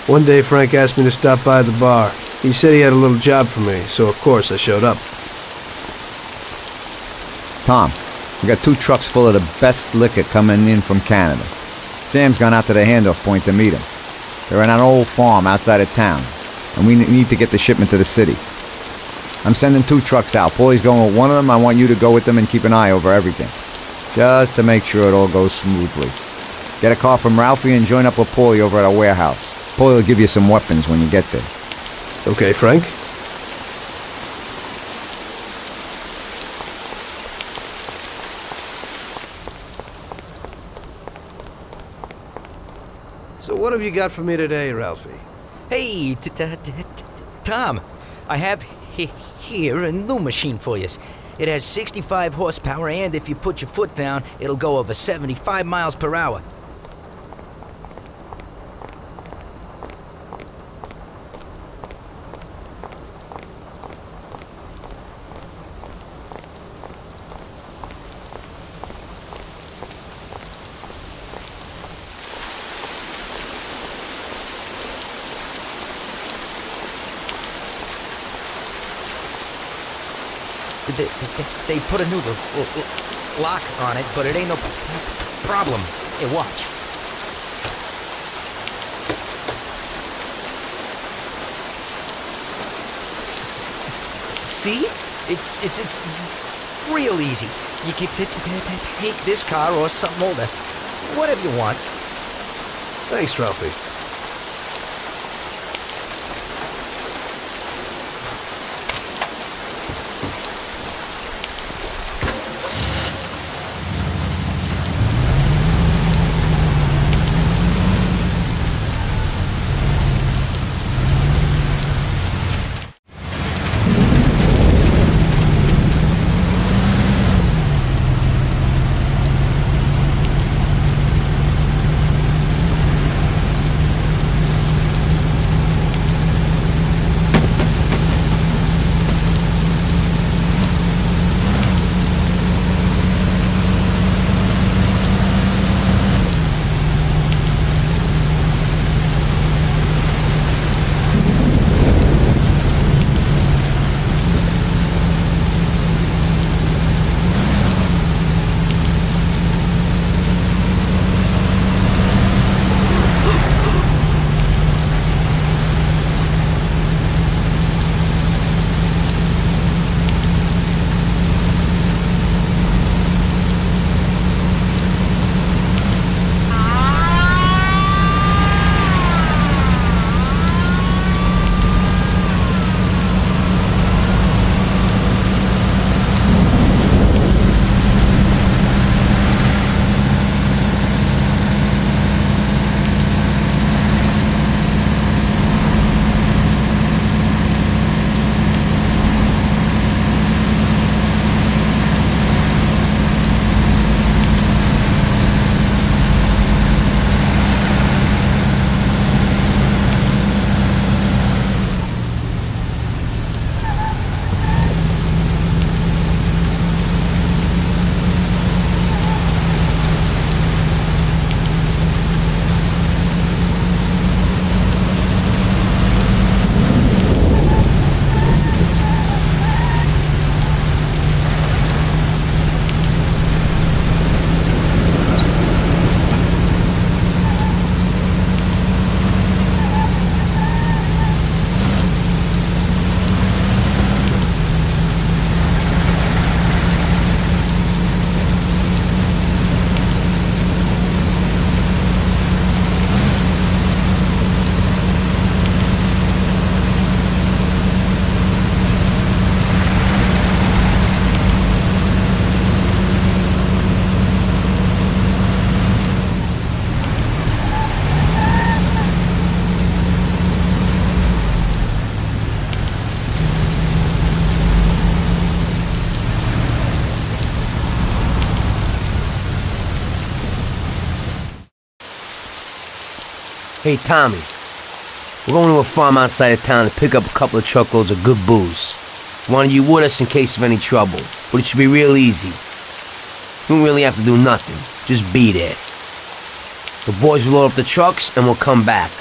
One day Frank asked me to stop by the bar. He said he had a little job for me, so of course I showed up. Tom, we got 2 trucks full of the best liquor coming in from Canada. Sam's gone out to the handoff point to meet him. They're at an old farm outside of town, and we need to get the shipment to the city. I'm sending 2 trucks out. Paulie's going with one of them. I want you to go with them and keep an eye over everything, just to make sure it all goes smoothly. Get a car from Ralphie and join up with Paulie over at our warehouse. Paulie will give you some weapons when you get there. Okay, Frank. So what have you got for me today, Ralphie? Hey, Tom, I have here a new machine for you. It has 65 horsepower, and if you put your foot down, it'll go over 75 miles per hour. They put a new lock on it, but it ain't no problem. Hey, watch. See? It's real easy. You can take this car or something older, whatever you want. Thanks, Ralphie. Hey, Tommy. We're going to a farm outside of town to pick up a couple of truckloads of good booze. Wanted you with us in case of any trouble, but it should be real easy. You don't really have to do nothing. Just be there. The boys will load up the trucks and we'll come back.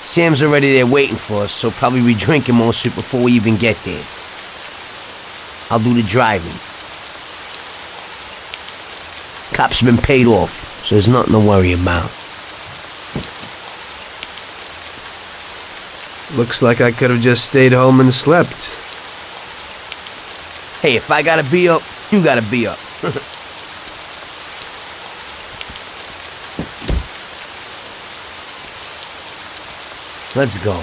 Sam's already there waiting for us, so probably be drinking most of it before we even get there. I'll do the driving. Cops have been paid off, so there's nothing to worry about. Looks like I could have just stayed home and slept. Hey, if I gotta be up, you gotta be up. Let's go.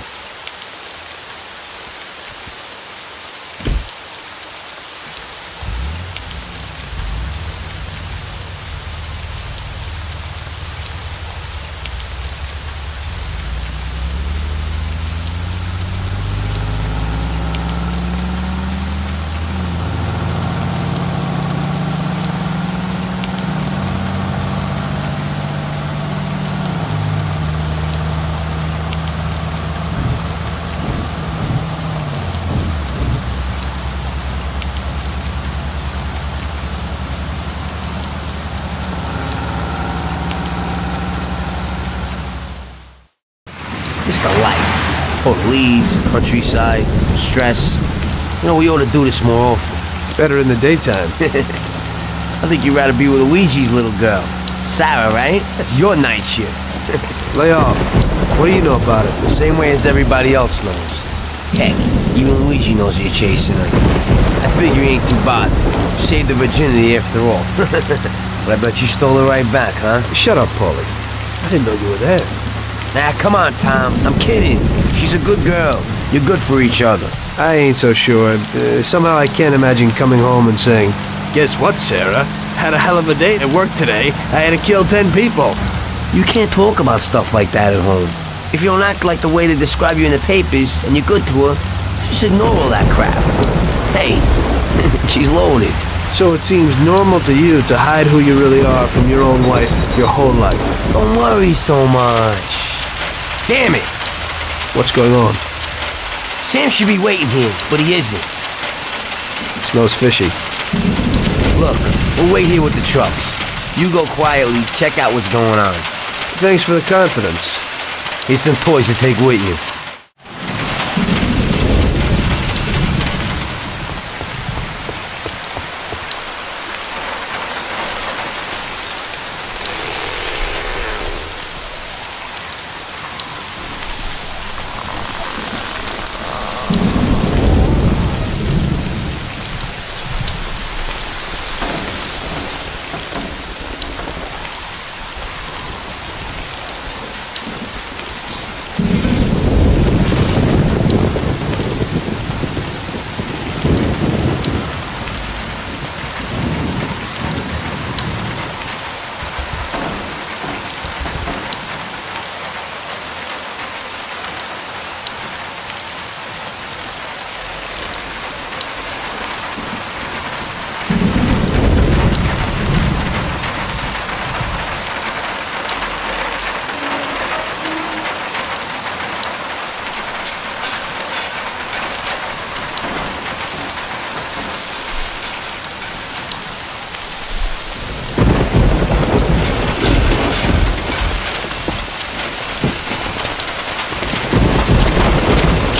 It's the life. Police, countryside, stress. You know, we ought to do this more often. Better in the daytime. I think you'd rather be with Luigi's little girl. Sarah, right? That's your night shift. Lay off. What do you know about it? The same way as everybody else knows. Heck, even Luigi knows you're chasing her. I figure you ain't too bothered. Saved the virginity after all. But I bet you stole her right back, huh? Shut up, Paulie. I didn't know you were there. Nah, come on, Tom. I'm kidding. She's a good girl. You're good for each other. I ain't so sure. Somehow I can't imagine coming home and saying, "Guess what, Sarah? Had a hell of a day at work today. I had to kill 10 people." You can't talk about stuff like that at home. If you don't act like the way they describe you in the papers and you're good to her, just ignore all that crap. Hey, she's loaded. So it seems normal to you to hide who you really are from your own wife your whole life. Don't worry so much. Damn it! What's going on? Sam should be waiting here, but he isn't. It smells fishy. Look, we'll wait here with the trucks. You go quietly, check out what's going on. Thanks for the confidence. Here's some toys to take with you.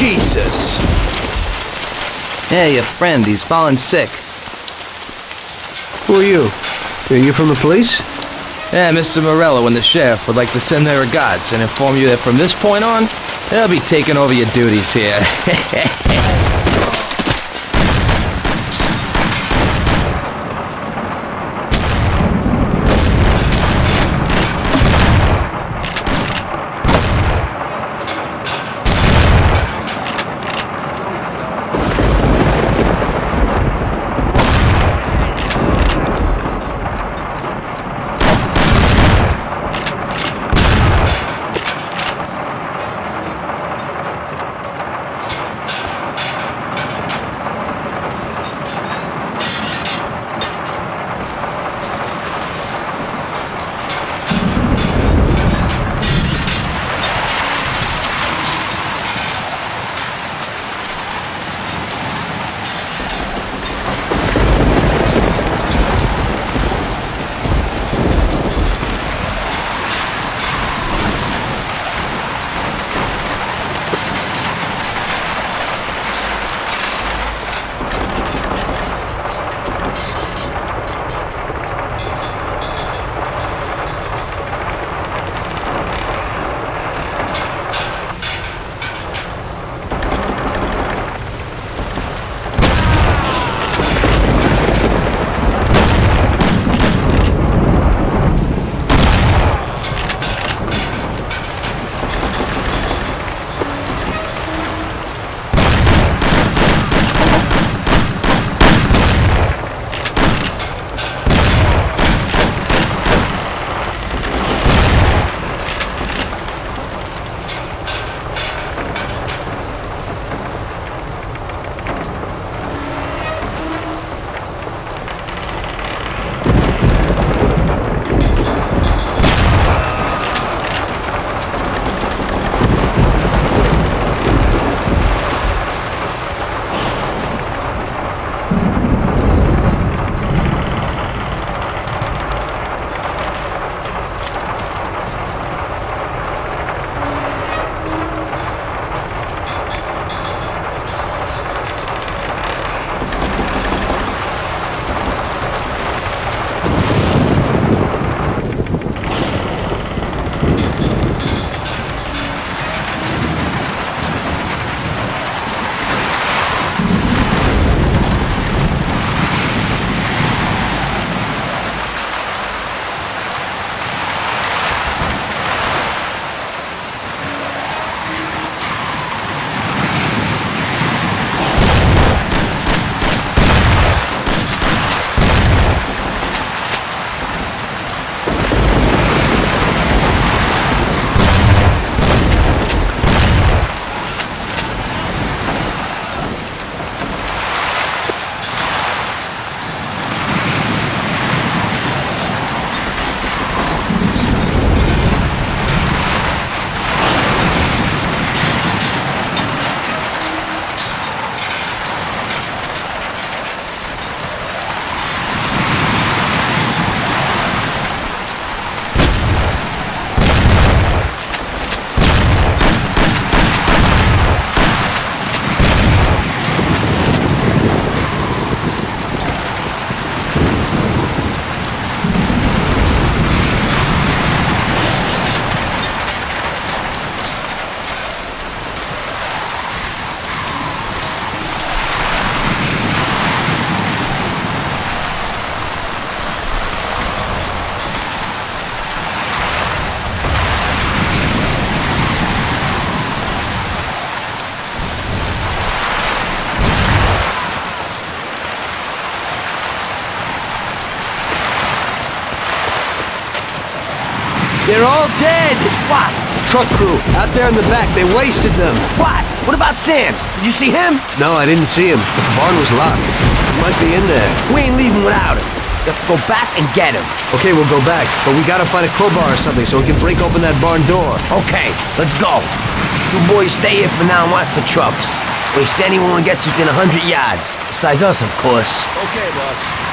Jesus! Hey, your friend, he's fallen sick. Who are you? Are you from the police? Yeah, Mr. Morello and the sheriff would like to send their regards and inform you that from this point on, they'll be taking over your duties here. They're all dead! What? Truck crew, out there in the back, they wasted them. What? What about Sam? Did you see him? No, I didn't see him, but the barn was locked. He might be in there. We ain't leaving without him. We have to go back and get him. Okay, we'll go back, but we gotta find a crowbar or something so we can break open that barn door. Okay, let's go. You boys stay here for now and watch the trucks. Waste anyone who gets within 100 yards. Besides us, of course. Okay, boss.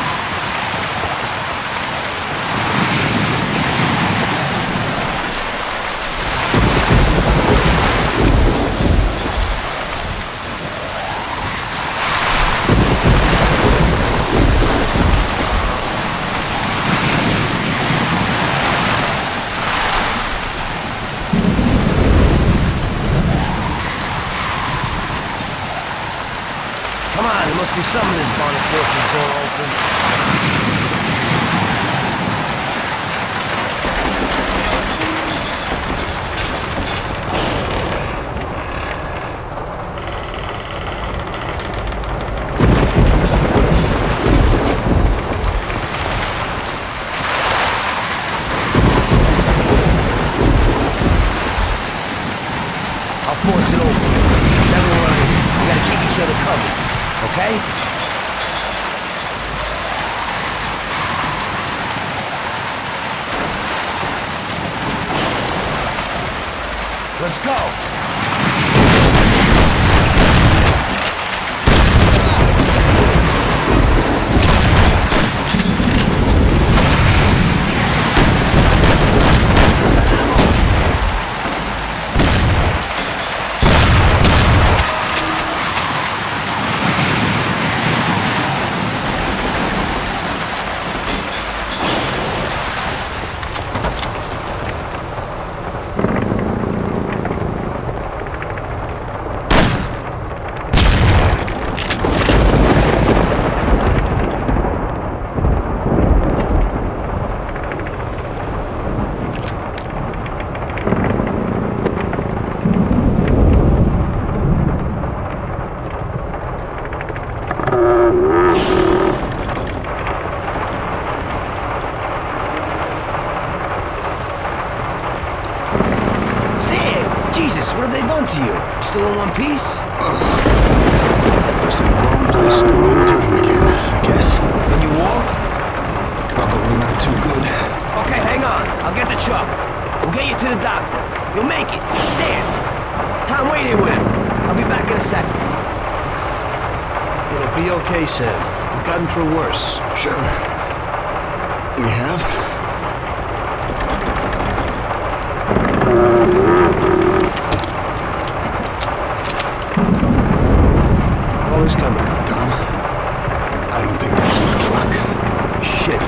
Come on, there must be some of this barn forces door open. I'll force it open. Then we'll run in. We gotta keep each other covered. Okay? Let's go! Jesus, what have they done to you? Still in one piece? Just in the wrong place at the wrong time again, I guess. Can you walk? Probably not too good. Okay, hang on. I'll get the truck. We'll get you to the doctor. You'll make it. Sam! Tom, wait here with him. I'll be back in a second. It'll be okay, Sam. We've gotten through worse. Sure. We have? All is coming. Tom, I don't think that's our truck. Shit.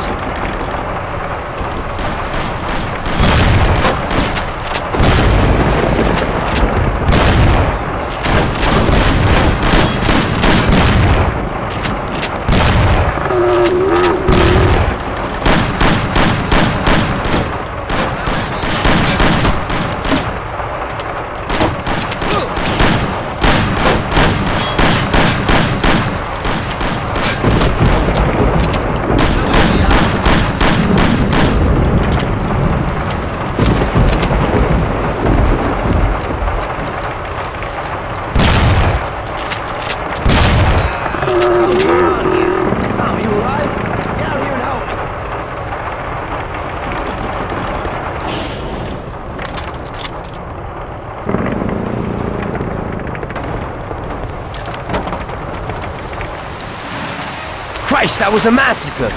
Christ, that was a massacre.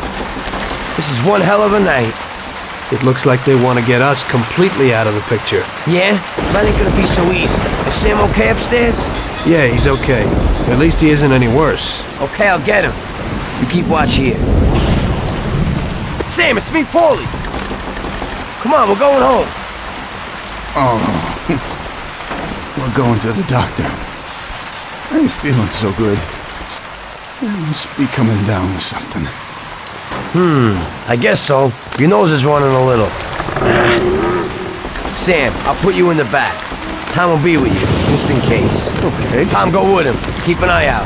This is one hell of a night. It looks like they want to get us completely out of the picture. Yeah? That ain't gonna be so easy. Is Sam okay upstairs? Yeah, he's okay. At least he isn't any worse. Okay, I'll get him. You keep watch here. Sam, it's me, Paulie. Come on, we're going home. Oh. We're going to the doctor. I ain't feeling so good. I must be coming down with something. I guess so. Your nose is running a little. Sam, I'll put you in the back. Tom will be with you, just in case. Okay. Tom, go with him. Keep an eye out.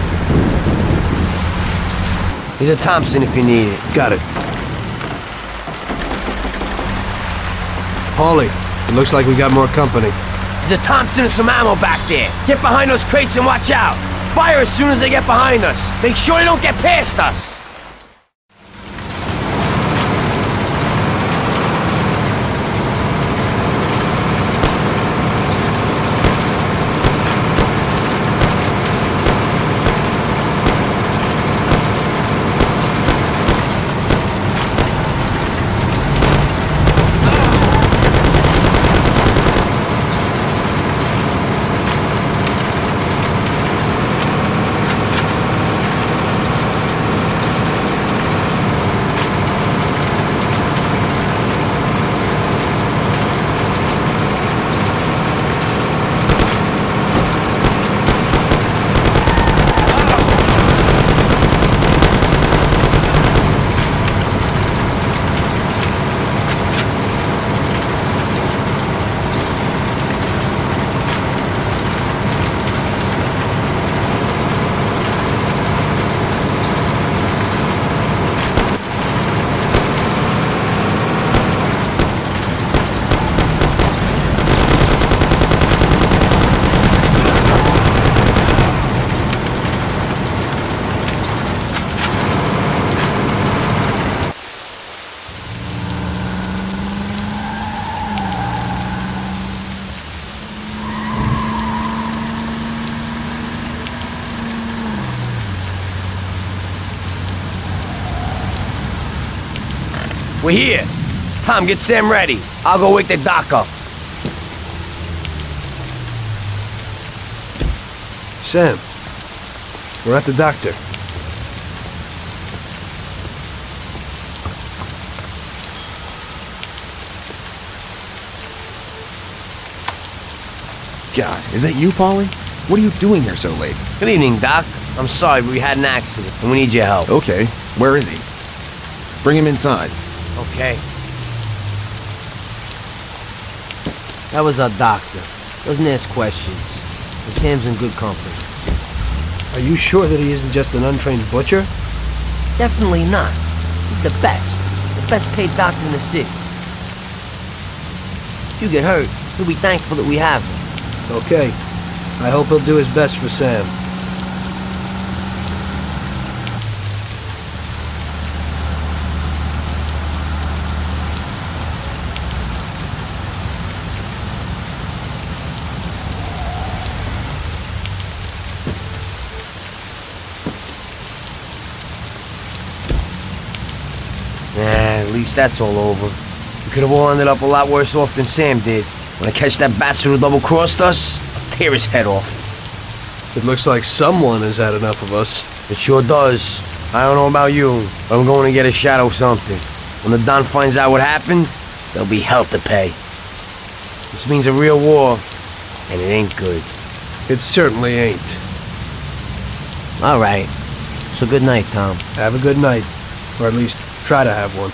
Here's a Thompson if you need it. Got it. Paulie, it looks like we got more company. There's a Thompson and some ammo back there. Get behind those crates and watch out. Fire as soon as they get behind us. Make sure they don't get past us. We're here. Tom, get Sam ready. I'll go wake the doc up. Sam, we're at the doctor. God, is that you, Paulie? What are you doing here so late? Good evening, Doc. I'm sorry, but we had an accident, and we need your help. Okay, where is he? Bring him inside. Okay. That was our doctor. Doesn't ask questions. And Sam's in good company. Are you sure that he isn't just an untrained butcher? Definitely not. He's the best. The best paid doctor in the city. If you get hurt, he'll be thankful that we have him. Okay. I hope he'll do his best for Sam. At least that's all over. We could have all ended up a lot worse off than Sam did. When I catch that bastard who double-crossed us, I'll tear his head off. It looks like someone has had enough of us. It sure does. I don't know about you, but I'm going to get a shot of something. When the Don finds out what happened, there'll be hell to pay. This means a real war, and it ain't good. It certainly ain't. All right. So good night, Tom. Have a good night. Or at least try to have one.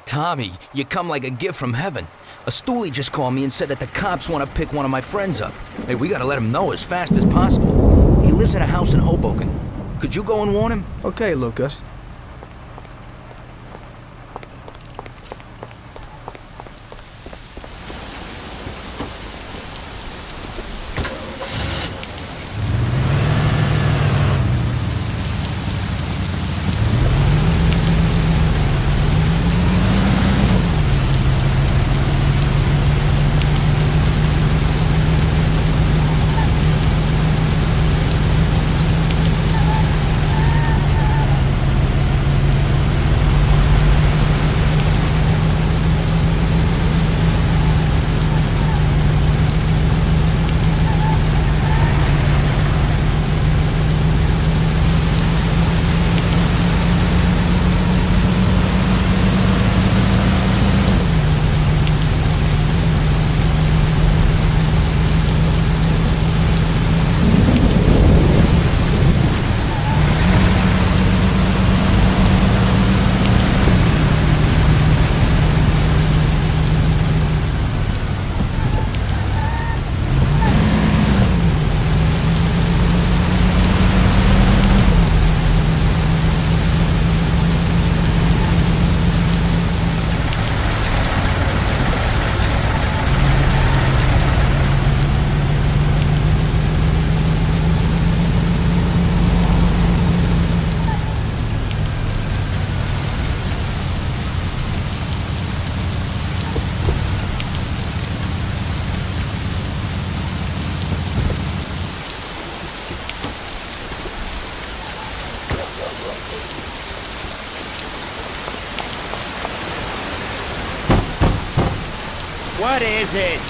Tommy, you come like a gift from heaven. A stoolie just called me and said that the cops want to pick one of my friends up. Hey, we gotta let him know as fast as possible. He lives in a house in Hoboken. Could you go and warn him? Okay, Lucas. What is it?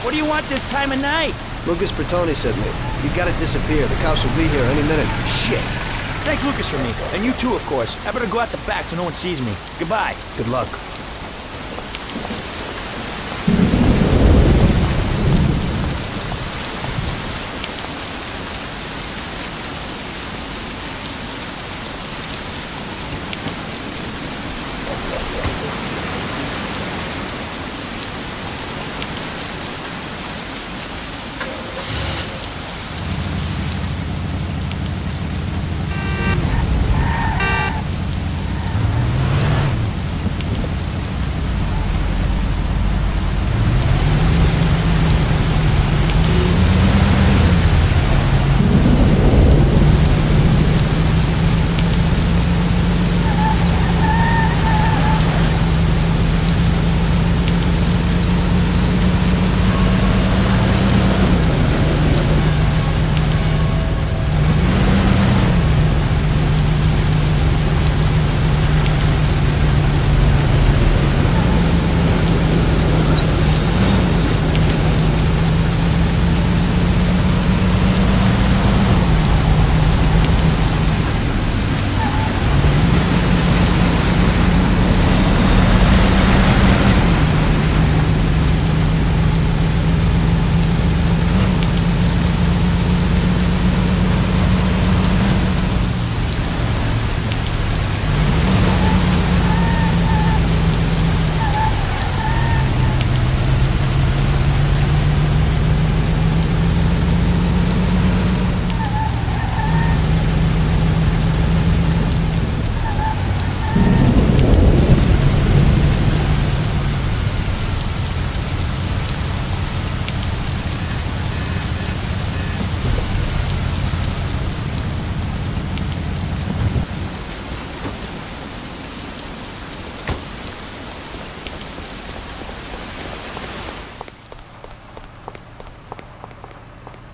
What do you want this time of night? Lucas Bertone sent me. You gotta disappear. The cops will be here any minute. Shit. Thank Lucas for me. And you too, of course. I better go out the back so no one sees me. Goodbye. Good luck.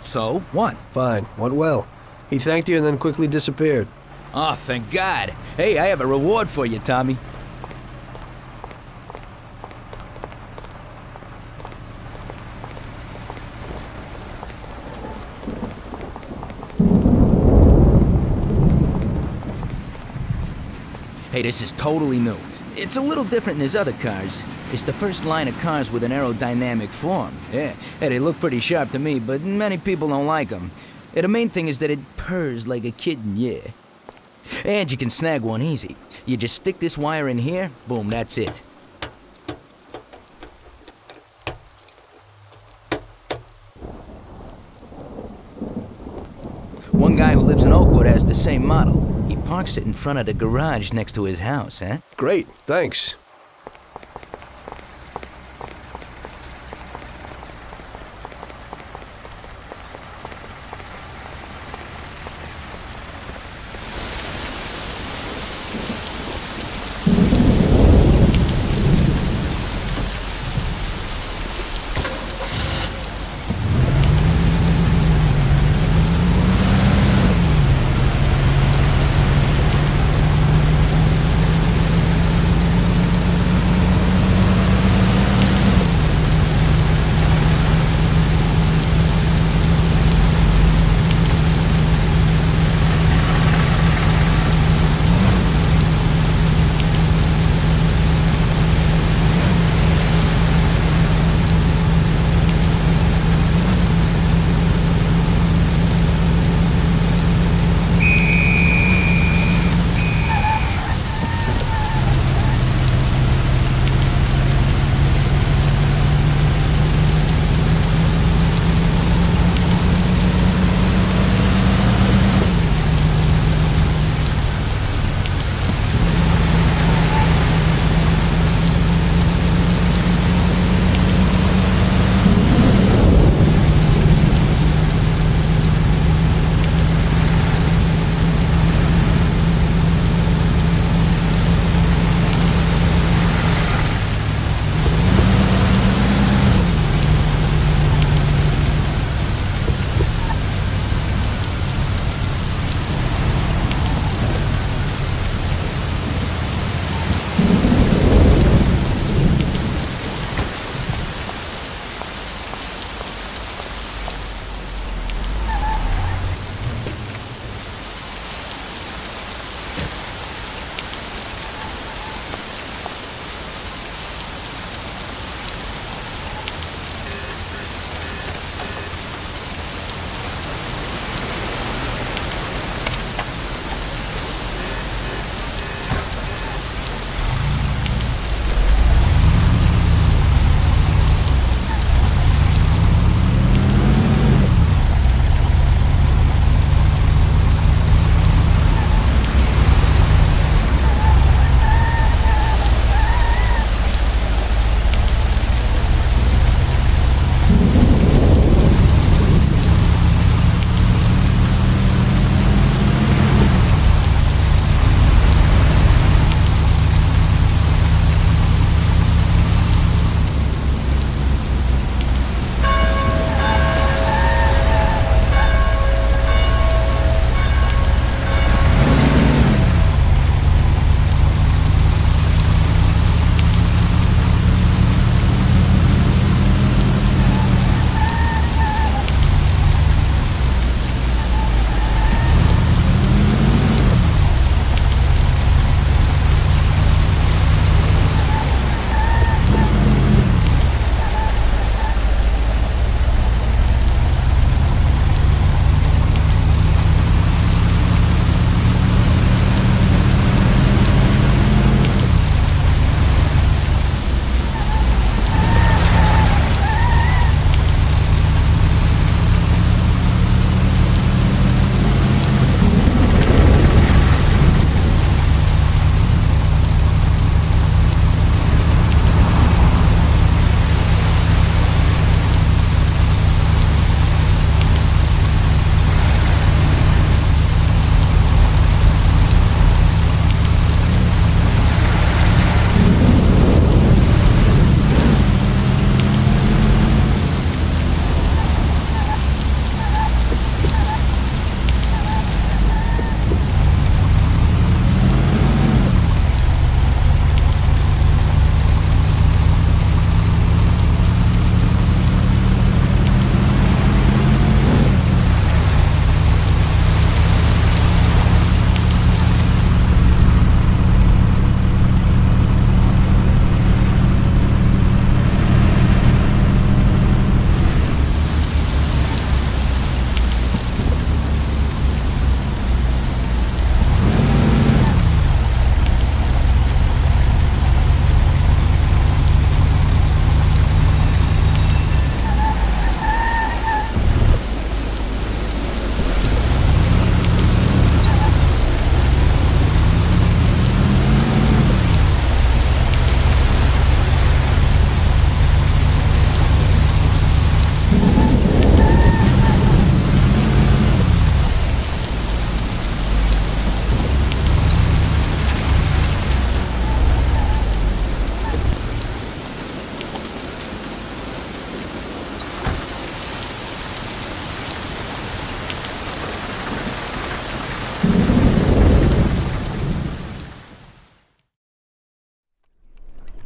So, what? Fine. Went well. He thanked you and then quickly disappeared. Oh, thank God. Hey, I have a reward for you, Tommy. Hey, this is totally new. It's a little different than his other cars. It's the first line of cars with an aerodynamic form. Yeah, hey, they look pretty sharp to me, but many people don't like them. The main thing is that it purrs like a kitten, yeah. And you can snag one easy. You just stick this wire in here, boom, that's it. guy who lives in Oakwood has the same model. He parks it in front of the garage next to his house, eh? Great, thanks.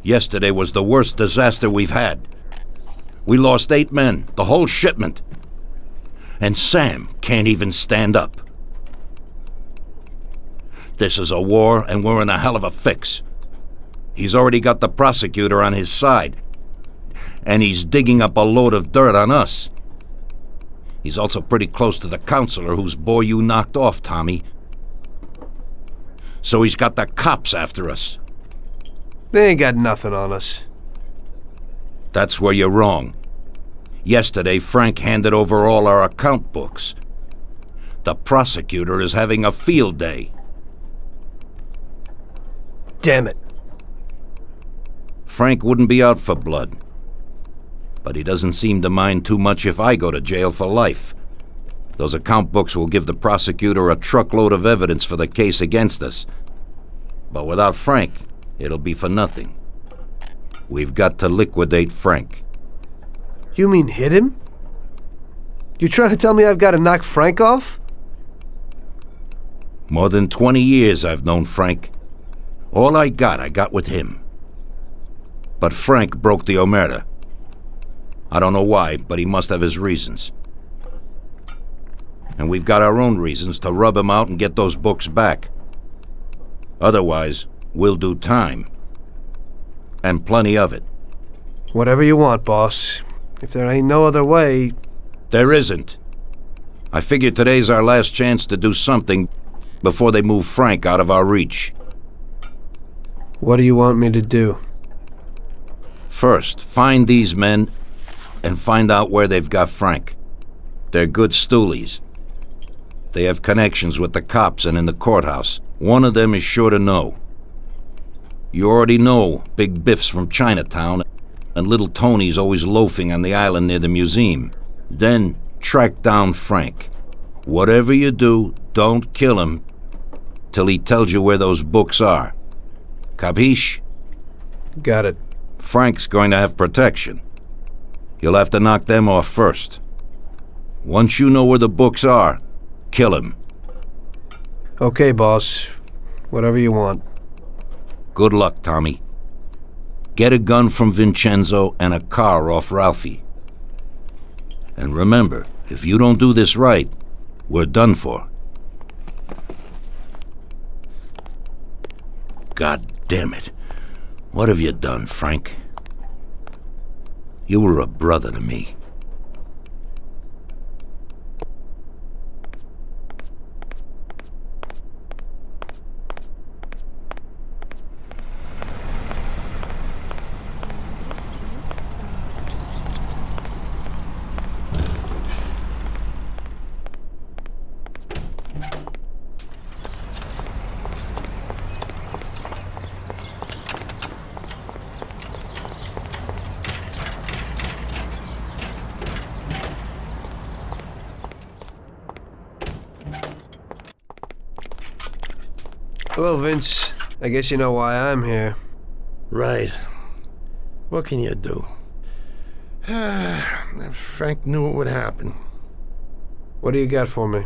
Yesterday was the worst disaster we've had. We lost 8 men, the whole shipment. And Sam can't even stand up. This is a war, and we're in a hell of a fix. He's already got the prosecutor on his side, and he's digging up a load of dirt on us. He's also pretty close to the counselor whose boy you knocked off, Tommy. So he's got the cops after us. They ain't got nothing on us. That's where you're wrong. Yesterday, Frank handed over all our account books. The prosecutor is having a field day. Damn it. Frank wouldn't be out for blood. But he doesn't seem to mind too much if I go to jail for life. Those account books will give the prosecutor a truckload of evidence for the case against us. But without Frank, it'll be for nothing. We've got to liquidate Frank. You mean hit him? You trying to tell me I've got to knock Frank off? More than 20 years I've known Frank. All I got with him. But Frank broke the Omerta. I don't know why, but he must have his reasons. And we've got our own reasons to rub him out and get those books back. Otherwise, we'll do time. And plenty of it. Whatever you want, boss. If there ain't no other way... There isn't. I figure today's our last chance to do something before they move Frank out of our reach. What do you want me to do? First, find these men and find out where they've got Frank. They're good stoolies. They have connections with the cops and in the courthouse. One of them is sure to know. You already know Big Biff's from Chinatown, and Little Tony's always loafing on the island near the museum. Then track down Frank. Whatever you do, don't kill him till he tells you where those books are. Capiche? Got it. Frank's going to have protection. You'll have to knock them off first. Once you know where the books are, kill him. Okay, boss. Whatever you want. Good luck, Tommy. Get a gun from Vincenzo and a car off Ralphie. And remember, if you don't do this right, we're done for. God damn it. What have you done, Frank? You were a brother to me. Hello, Vince. I guess you know why I'm here. Right. What can you do? Frank knew what would happen. What do you got for me?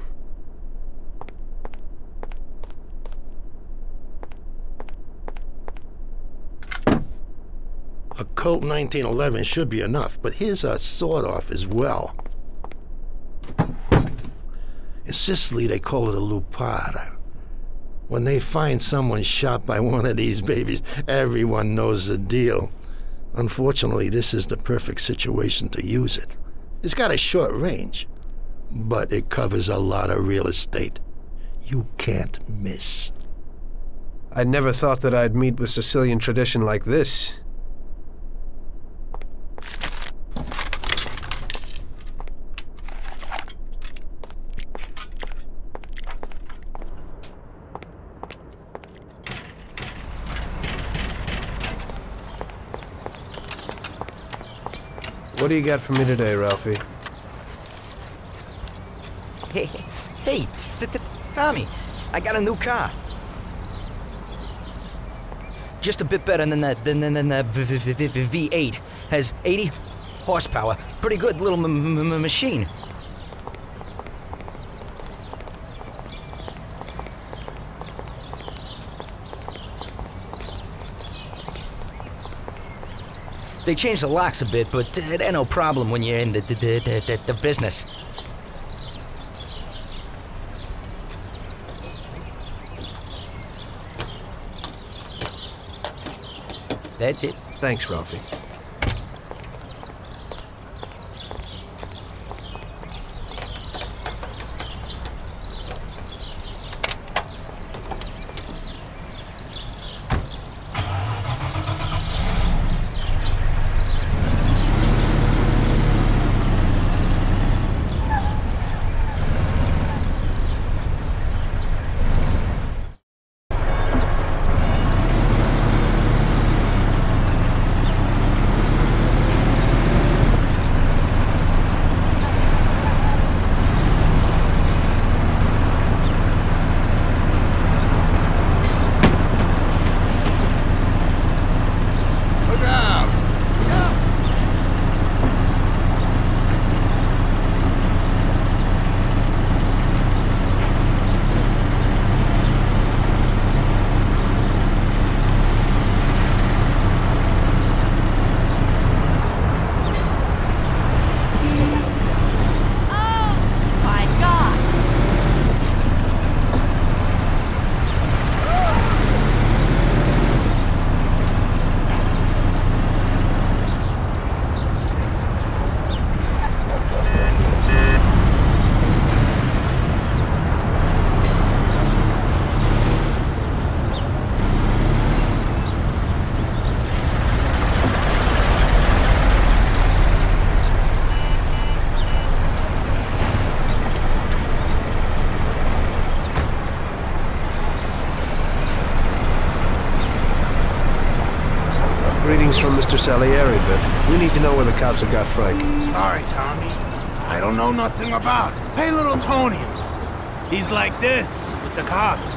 A Colt 1911 should be enough, but here's a sawed-off as well. In Sicily, they call it a lupara. When they find someone shot by one of these babies, everyone knows the deal. Unfortunately, this is the perfect situation to use it. It's got a short range, but it covers a lot of real estate. You can't miss. I never thought that I'd meet with Sicilian tradition like this. What do you got for me today, Ralphie? Hey, Tommy, I got a new car. Just a bit better than the V8. Has 80 horsepower. Pretty good little machine. They changed the locks a bit, but it ain't no problem when you're in the business. That's it. Thanks, Ralphie. Greetings from Mr. Salieri, Biff. We need to know where the cops have got Frank. Sorry, Tommy. I don't know nothing about it. Hey, little Tony. He's like this, with the cops.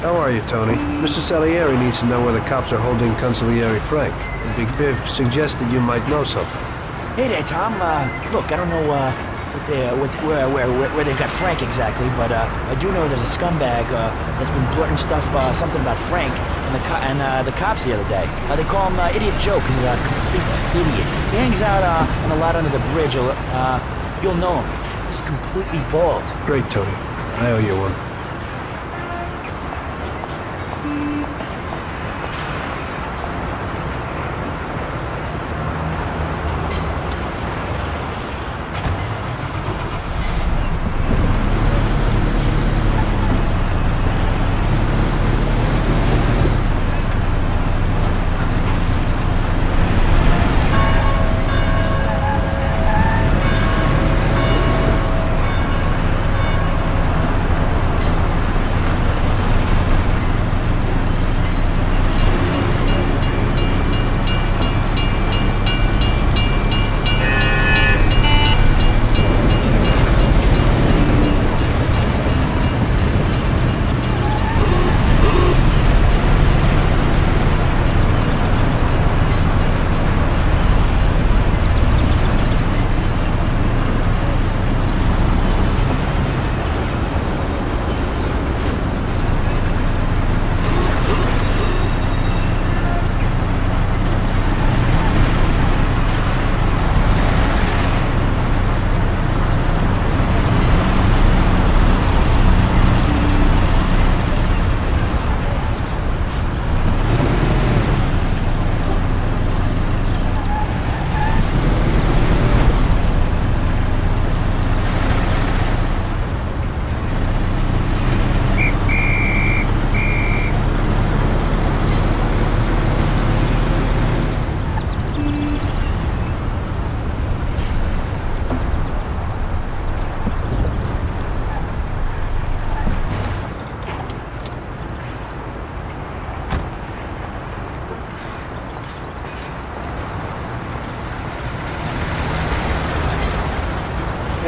How are you, Tony? Mr. Salieri needs to know where the cops are holding Consigliere Frank. And Big Biff suggested you might know something. Hey there, Tom. Look, I don't know where they've got Frank exactly, but I do know there's a scumbag that's been blurting stuff, something about Frank and the cops the other day. They call him Idiot Joe because he's a complete idiot. He hangs out on a lot under the bridge. You'll know him. He's completely bald. Great, Tony. I owe you one.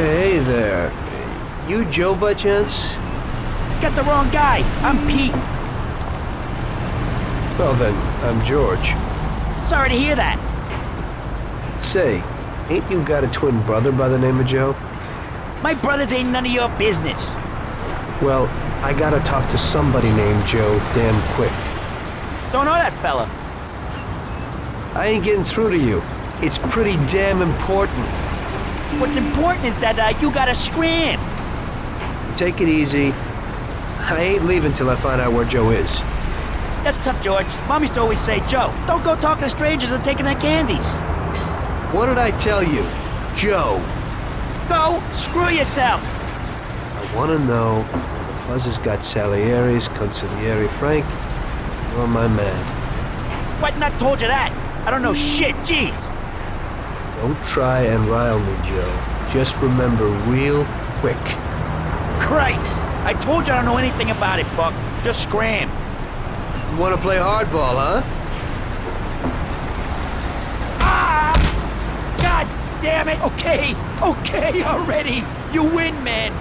Hey there. You Joe by chance? Got the wrong guy. I'm Pete. Well then, I'm George. Sorry to hear that. Say, ain't you got a twin brother by the name of Joe? My brothers ain't none of your business. Well, I gotta talk to somebody named Joe damn quick. Don't know that fella. I ain't getting through to you. It's pretty damn important. What's important is that you gotta scram. Take it easy. I ain't leaving till I find out where Joe is. That's tough, George. Mom used to always say, Joe, don't go talking to strangers and taking their candies. What did I tell you? Joe. Go screw yourself. I want to know when the Fuzzes got Salieri's, Consigliere Frank. You're my man. What? Not told you that. I don't know shit. Jeez. Don't try and rile me, Joe. Just remember real quick. Christ. I told you I don't know anything about it, Buck. Just scram. You want to play hardball, huh? Ah! God damn it! Okay, already! You win, man!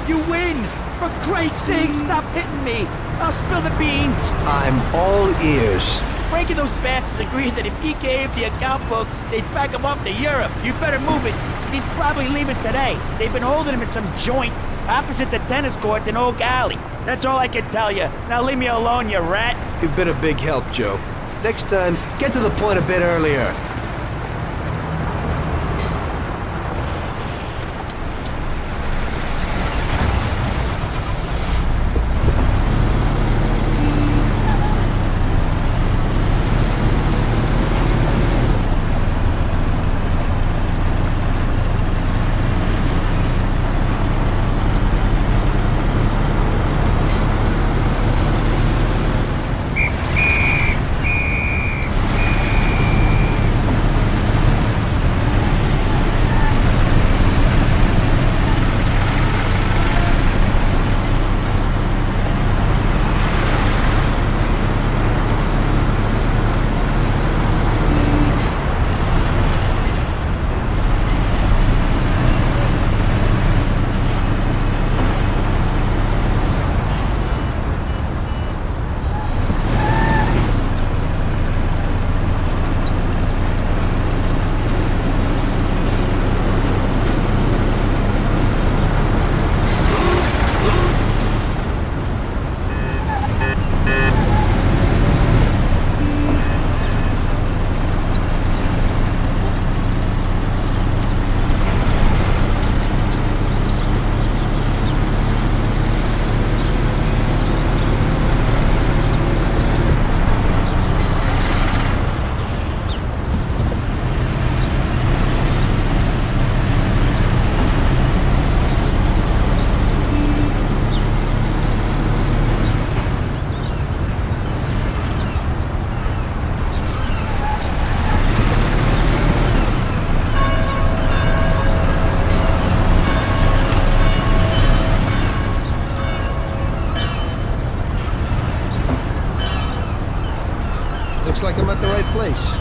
You win! For Christ's sake, stop hitting me! I'll spill the beans! I'm all ears. Frank and those bastards agreed that if he gave the account books, they'd back him off to Europe. You better move it. He's probably leaving today. They've been holding him in some joint opposite the tennis courts in Oak Alley. That's all I can tell you. Now leave me alone, you rat. You've been a big help, Joe. Next time, get to the point a bit earlier. Looks like I'm at the right place.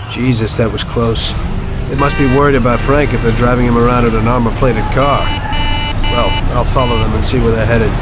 Jesus, that was close. They must be worried about Frank if they're driving him around in an armor-plated car. Well, I'll follow them and see where they're headed.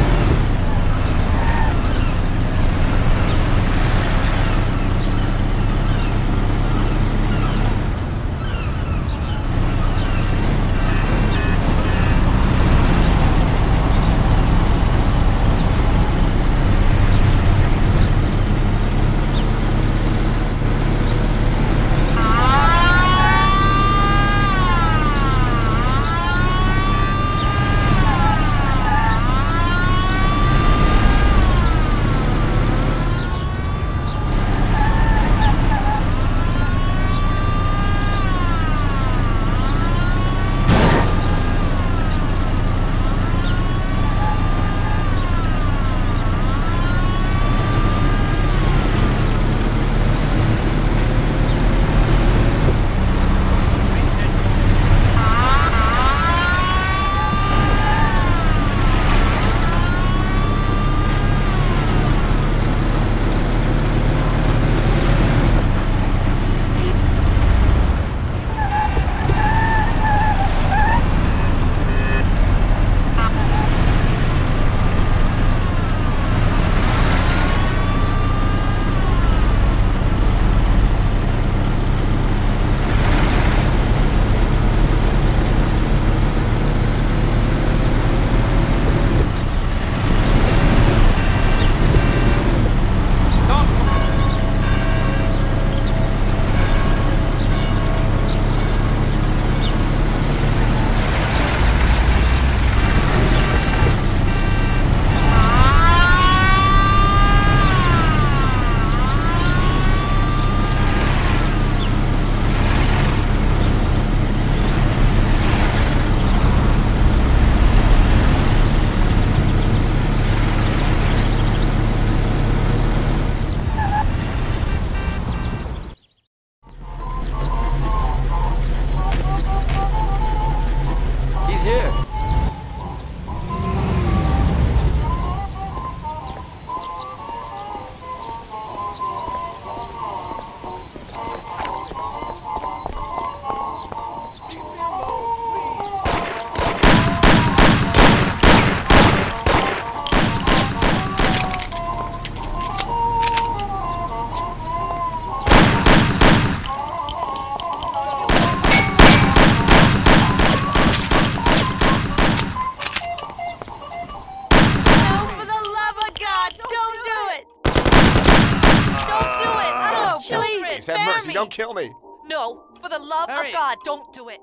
Please, have mercy. Don't kill me. No, for the love of God, don't do it.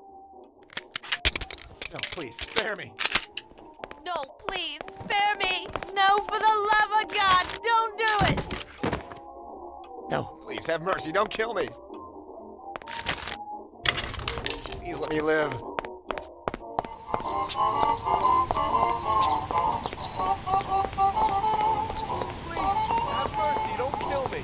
No, please, spare me. No, please, spare me. No, for the love of God, don't do it. No, please, have mercy. Don't kill me. Please let me live. Please, have mercy. Don't kill me.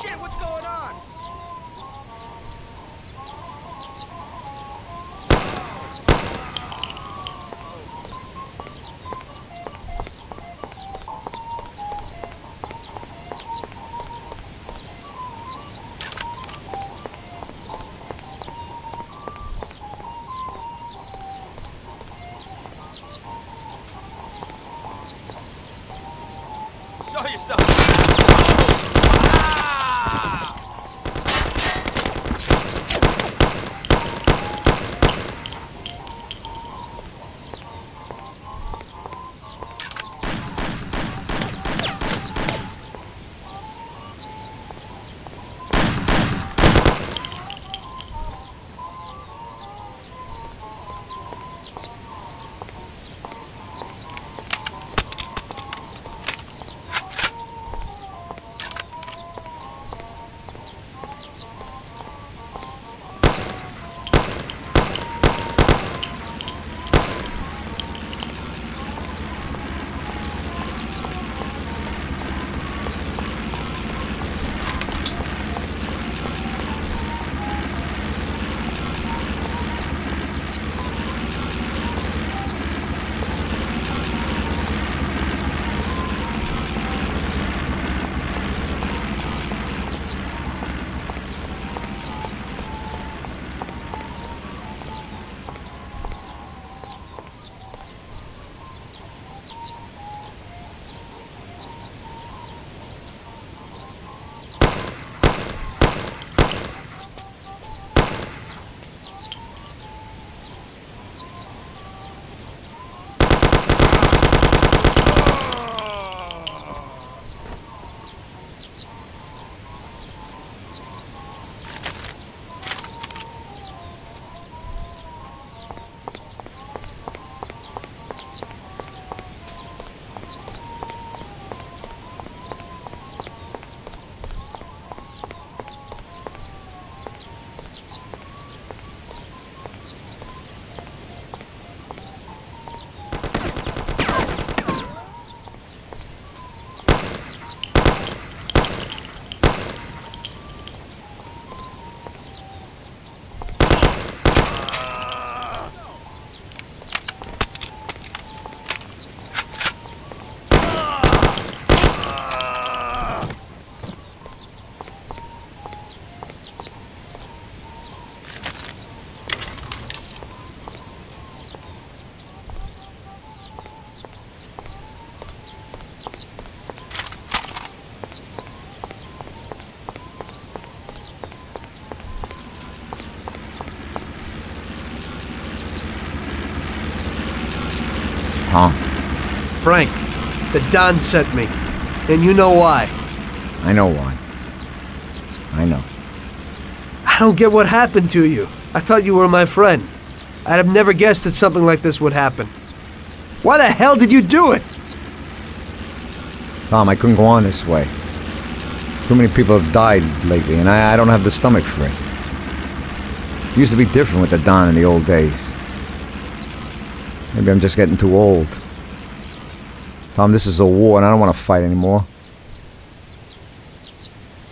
Shit, what's going on? Show yourself. Tom. Frank, the Don sent me. And you know why. I know why. I know. I don't get what happened to you. I thought you were my friend. I'd have never guessed that something like this would happen. Why the hell did you do it? Tom, I couldn't go on this way. Too many people have died lately, and I don't have the stomach for it. It used to be different with the Don in the old days. Maybe I'm just getting too old. Tom, this is a war, and I don't want to fight anymore.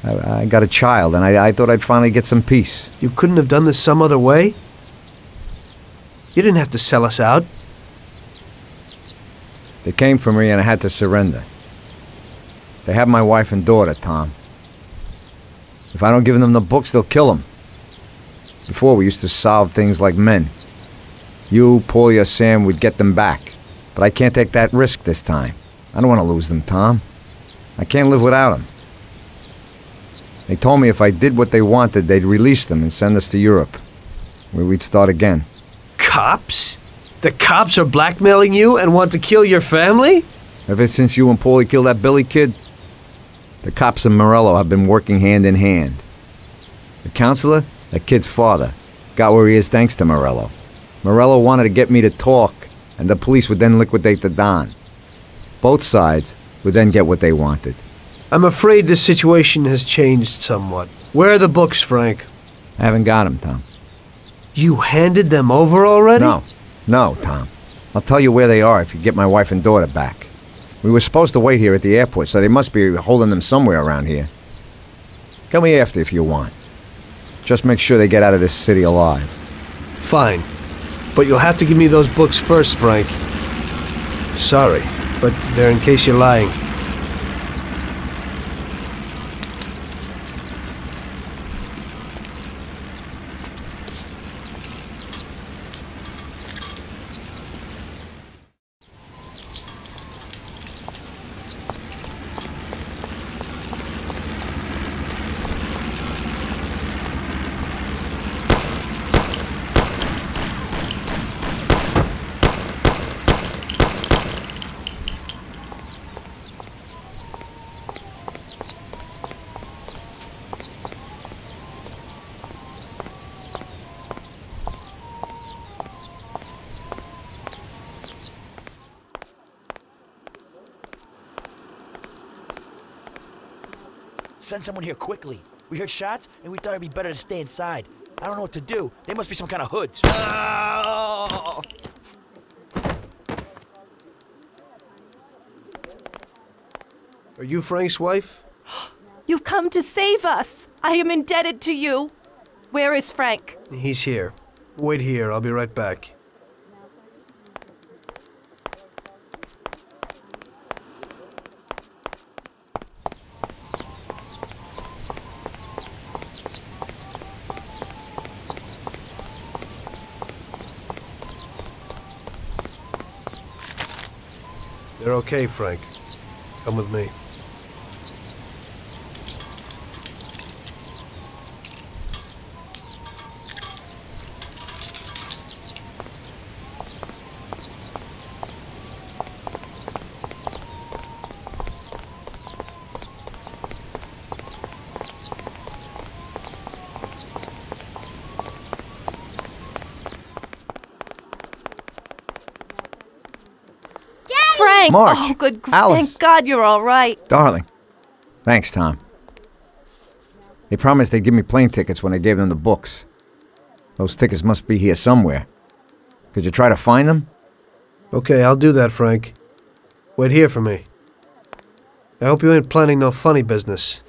I got a child, and I thought I'd finally get some peace. You couldn't have done this some other way? You didn't have to sell us out. They came for me, and I had to surrender. They have my wife and daughter, Tom. If I don't give them the books, they'll kill them. Before, we used to solve things like men. You, Paulie, or Sam would get them back. But I can't take that risk this time. I don't want to lose them, Tom. I can't live without them. They told me if I did what they wanted, they'd release them and send us to Europe, where we'd start again. Cops? The cops are blackmailing you and want to kill your family? Ever since you and Paulie killed that Billy kid, the cops and Morello have been working hand in hand. The counselor, that kid's father, got where he is thanks to Morello. Morello wanted to get me to talk, and the police would then liquidate the Don. Both sides would then get what they wanted. I'm afraid the situation has changed somewhat. Where are the books, Frank? I haven't got them, Tom. You handed them over already? No, Tom. I'll tell you where they are if you get my wife and daughter back. We were supposed to wait here at the airport, so they must be holding them somewhere around here. Come me after if you want. Just make sure they get out of this city alive. Fine. But you'll have to give me those books first, Frank. Sorry, but they're in case you're lying. Send someone here quickly. We heard shots, and we thought it'd be better to stay inside. I don't know what to do. They must be some kind of hoods. Oh! Are you Frank's wife? You've come to save us. I am indebted to you. Where is Frank? He's here. Wait here, I'll be right back. They're okay, Frank. Come with me. Frank! Mark! Oh, good. Alice! Thank God you're all right. Darling. Thanks, Tom. They promised they'd give me plane tickets when I gave them the books. Those tickets must be here somewhere. Could you try to find them? Okay, I'll do that, Frank. Wait here for me. I hope you ain't planning no funny business.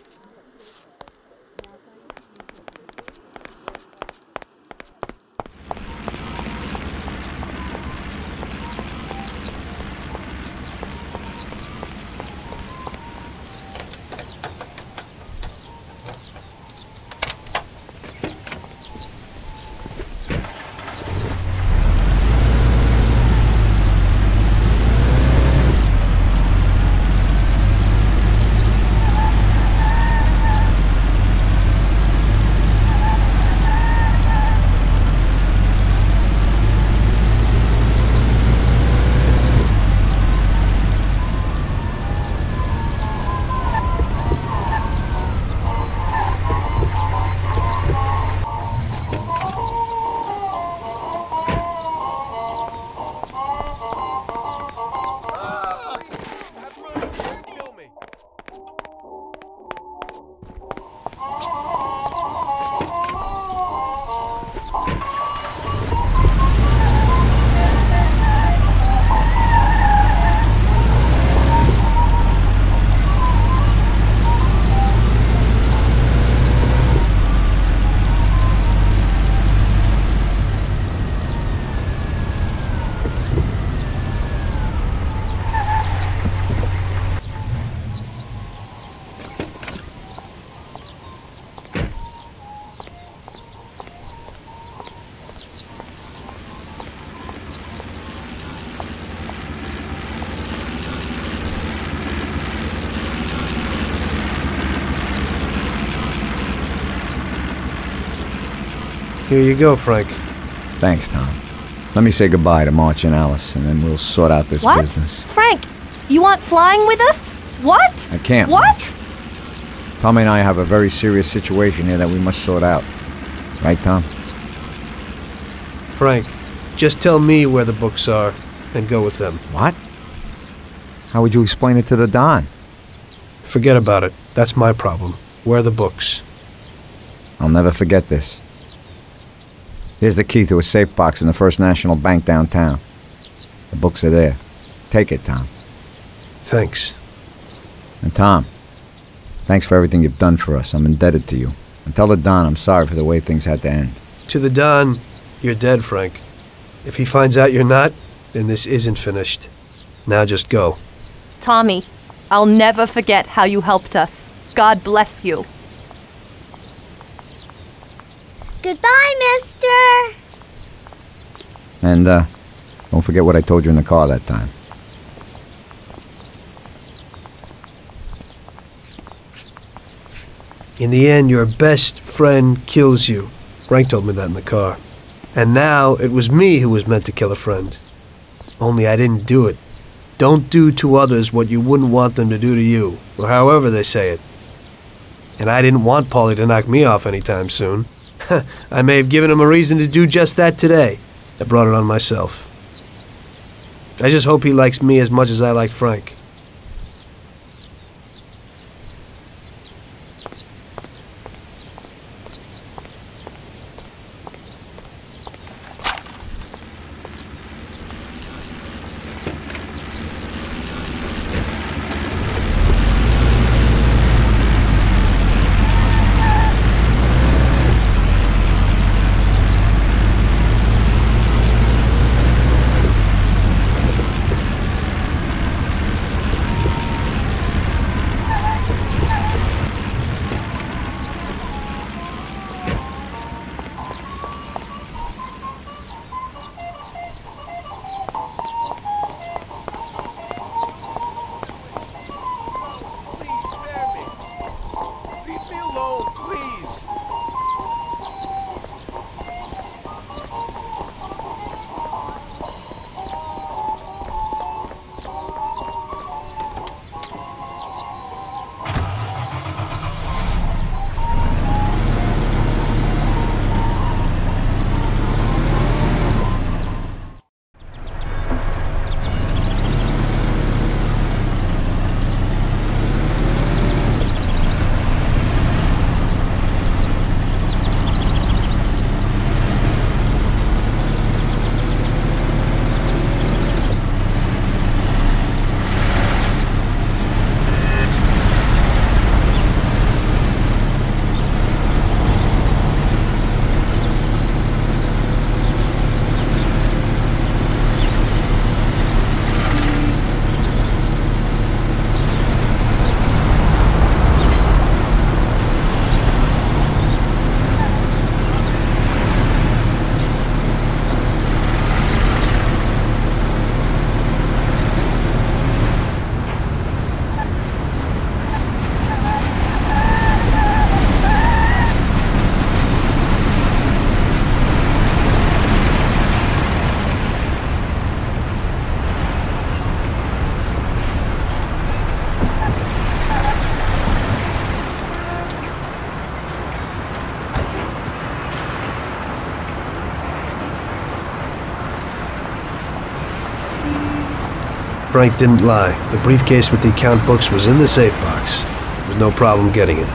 Here you go, Frank. Thanks, Tom. Let me say goodbye to March and Alice, and then we'll sort out this What? business. Frank, you aren't flying with us? What? I can't. What? March. Tommy and I have a very serious situation here that we must sort out. Right, Tom? Frank, just tell me where the books are and go with them. What? How would you explain it to the Don? Forget about it. That's my problem. Where are the books? I'll never forget this. Here's the key to a safe box in the First National Bank downtown. The books are there. Take it, Tom. Thanks. And Tom, thanks for everything you've done for us. I'm indebted to you. And tell the Don I'm sorry for the way things had to end. To the Don, you're dead, Frank. If he finds out you're not, then this isn't finished. Now just go. Tommy, I'll never forget how you helped us. God bless you. Goodbye, mister! And, don't forget what I told you in the car that time. In the end, your best friend kills you. Frank told me that in the car. And now, it was me who was meant to kill a friend. Only I didn't do it. Don't do to others what you wouldn't want them to do to you, or however they say it. And I didn't want Paulie to knock me off anytime soon. I may have given him a reason to do just that today. I brought it on myself. I just hope he likes me as much as I like Frank. Frank didn't lie. The briefcase with the account books was in the safe box. There was no problem getting it.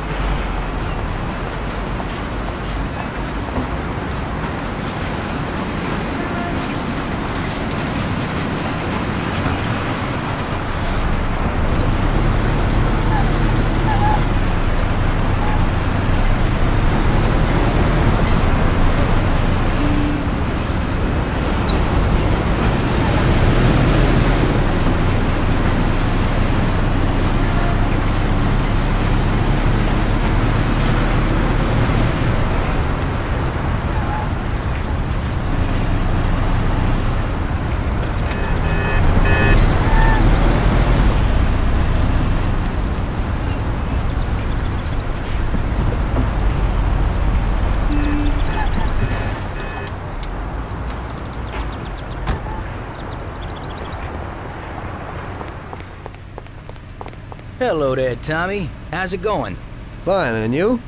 Hello there, Tommy. How's it going? Fine, and you?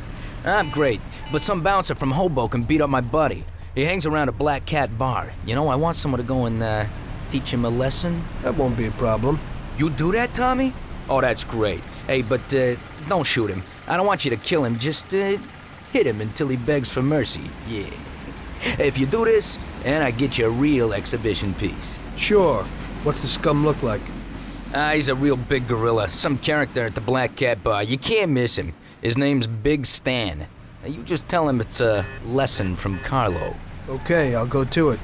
I'm great, but some bouncer from Hoboken beat up my buddy. He hangs around a Black Cat bar. You know, I want someone to go and, teach him a lesson. That won't be a problem. You do that, Tommy? Oh, that's great. Hey, but, don't shoot him. I don't want you to kill him. Just, hit him until he begs for mercy. Yeah. If you do this, and I get you a real exhibition piece. Sure. What's the scum look like? He's a real big gorilla. Some character at the Black Cat bar. You can't miss him. His name's Big Stan. Now, you just tell him it's a lesson from Carlo. Okay, I'll go to it.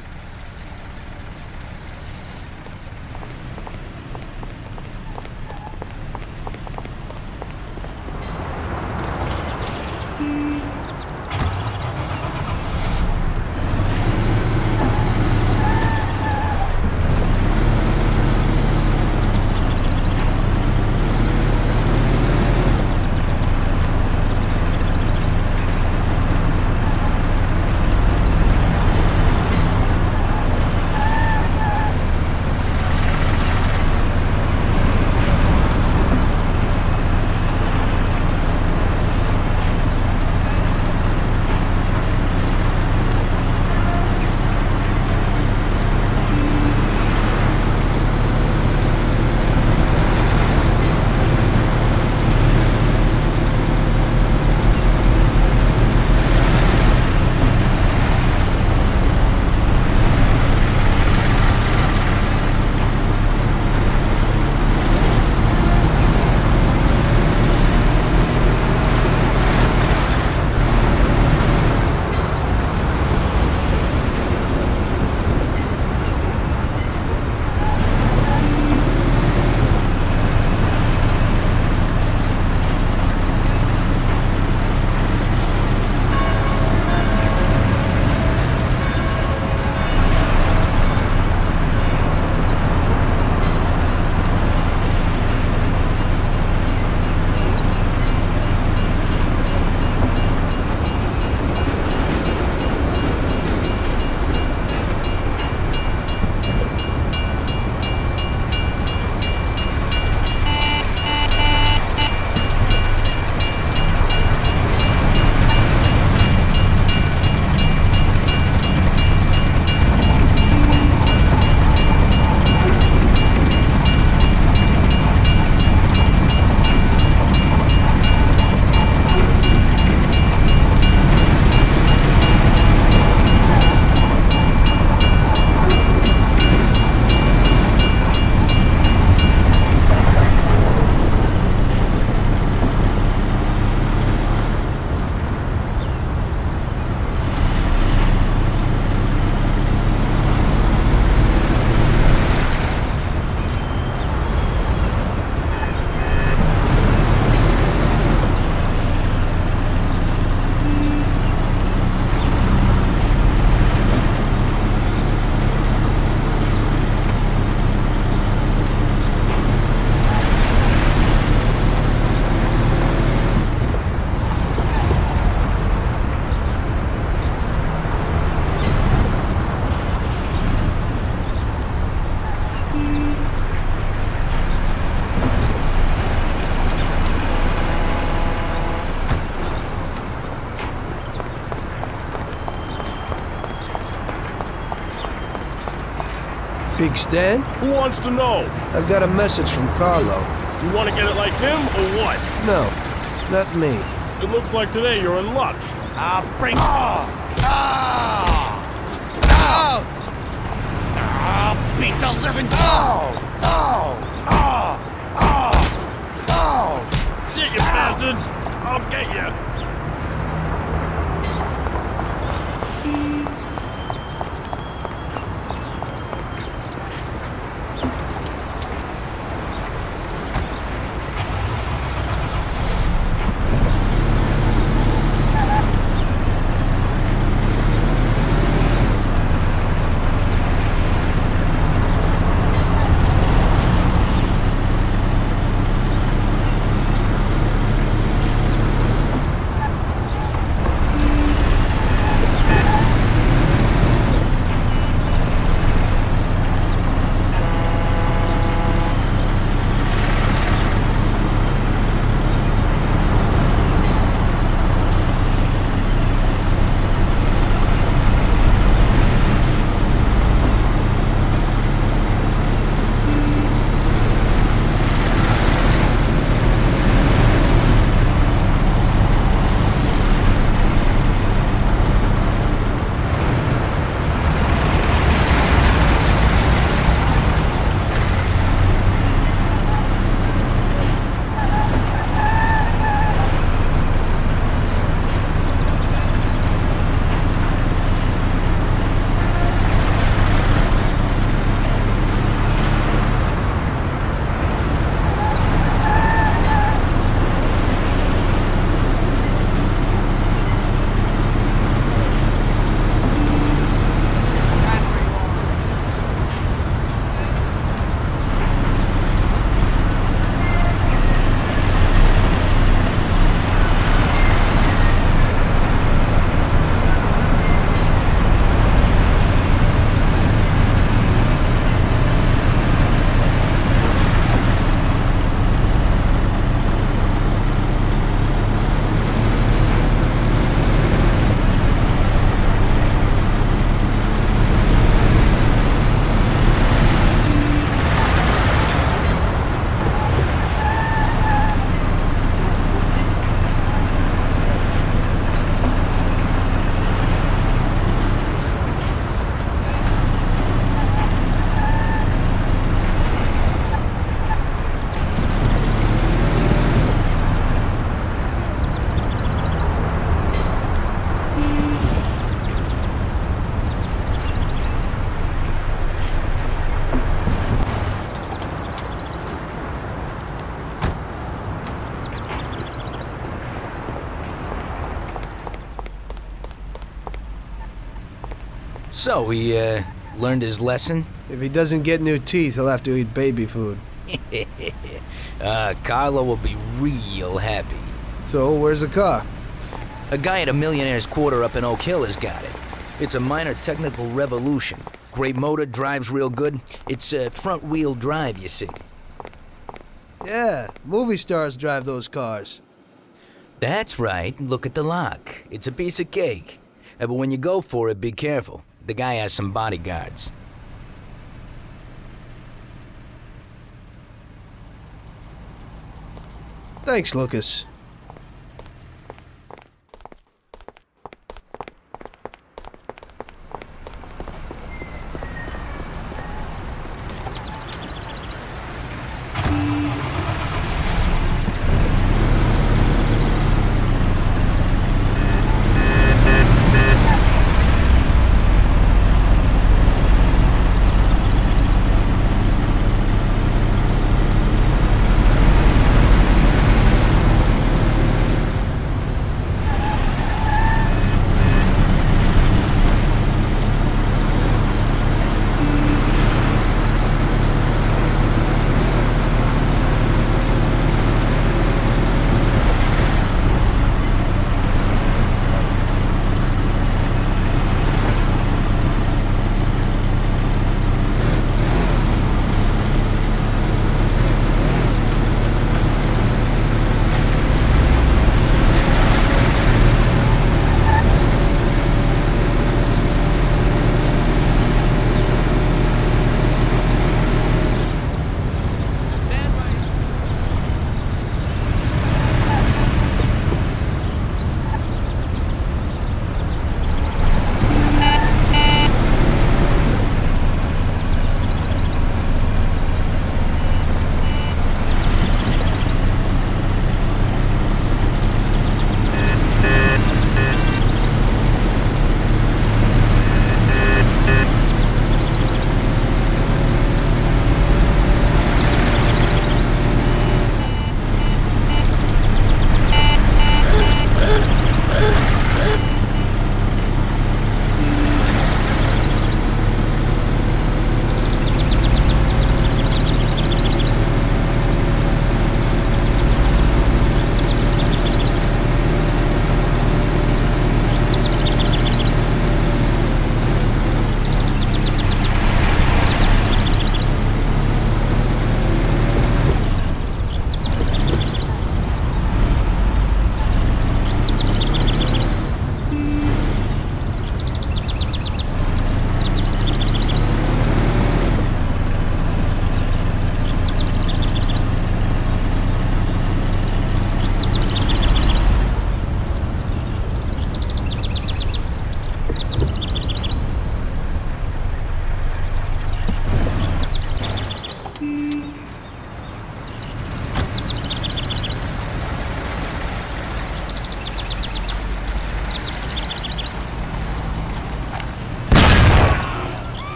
Big Stan? Who wants to know? I've got a message from Carlo. You want to get it like him, or what? No, not me. It looks like today you're in luck. I'll bring... Oh! I'll beat the living... Shit, you bastard! I'll get you! So, he, learned his lesson? If he doesn't get new teeth, he'll have to eat baby food. Carlo will be real happy. So, where's the car? A guy at a millionaire's quarter up in Oak Hill has got it. It's a minor technical revolution. Great motor, drives real good. It's front-wheel drive, you see. Yeah, movie stars drive those cars. That's right. Look at the lock. It's a piece of cake. But when you go for it, be careful. The guy has some bodyguards. Thanks, Lucas.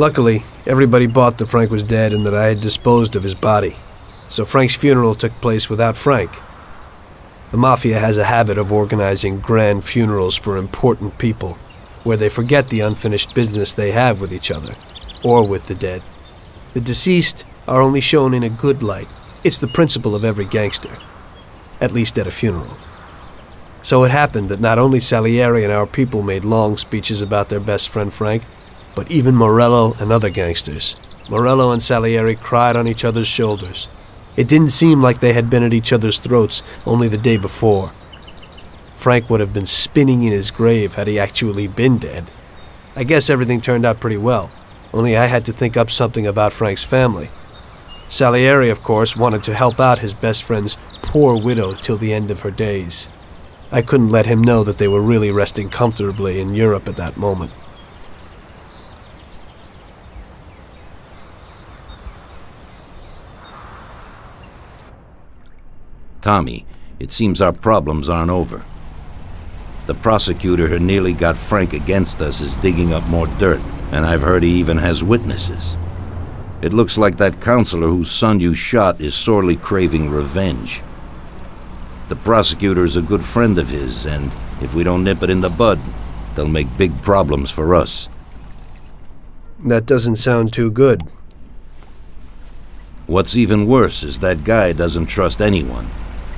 Luckily, everybody bought that Frank was dead and that I had disposed of his body. So Frank's funeral took place without Frank. The Mafia has a habit of organizing grand funerals for important people, where they forget the unfinished business they have with each other, or with the dead. The deceased are only shown in a good light. It's the principle of every gangster, at least at a funeral. So it happened that not only Salieri and our people made long speeches about their best friend Frank, but even Morello and other gangsters. Morello and Salieri cried on each other's shoulders. It didn't seem like they had been at each other's throats only the day before. Frank would have been spinning in his grave had he actually been dead. I guess everything turned out pretty well, only I had to think up something about Frank's family. Salieri, of course, wanted to help out his best friend's poor widow till the end of her days. I couldn't let him know that they were really resting comfortably in Europe at that moment. Tommy, it seems our problems aren't over. The prosecutor who nearly got Frank against us is digging up more dirt, and I've heard he even has witnesses. It looks like that counselor whose son you shot is sorely craving revenge. The prosecutor is a good friend of his, and if we don't nip it in the bud, they'll make big problems for us. That doesn't sound too good. What's even worse is that guy doesn't trust anyone.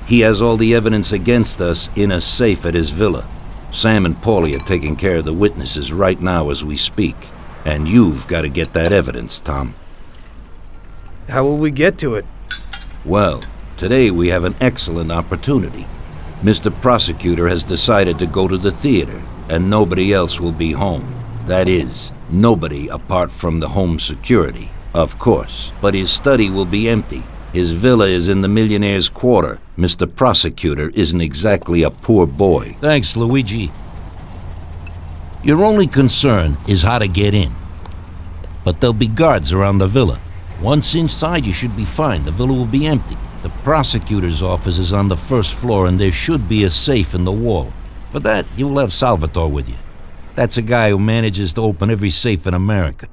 He has all the evidence against us in a safe at his villa. Sam and Paulie are taking care of the witnesses right now as we speak. And you've got to get that evidence, Tom. How will we get to it? Well, today we have an excellent opportunity. Mr. Prosecutor has decided to go to the theater, and nobody else will be home. That is, nobody apart from the home security, of course. But his study will be empty. His villa is in the millionaire's quarter. Mr. Prosecutor isn't exactly a poor boy. Thanks, Luigi. Your only concern is how to get in. But there'll be guards around the villa. Once inside, you should be fine. The villa will be empty. The prosecutor's office is on the first floor, and there should be a safe in the wall. For that, you'll have Salvatore with you. That's a guy who manages to open every safe in America.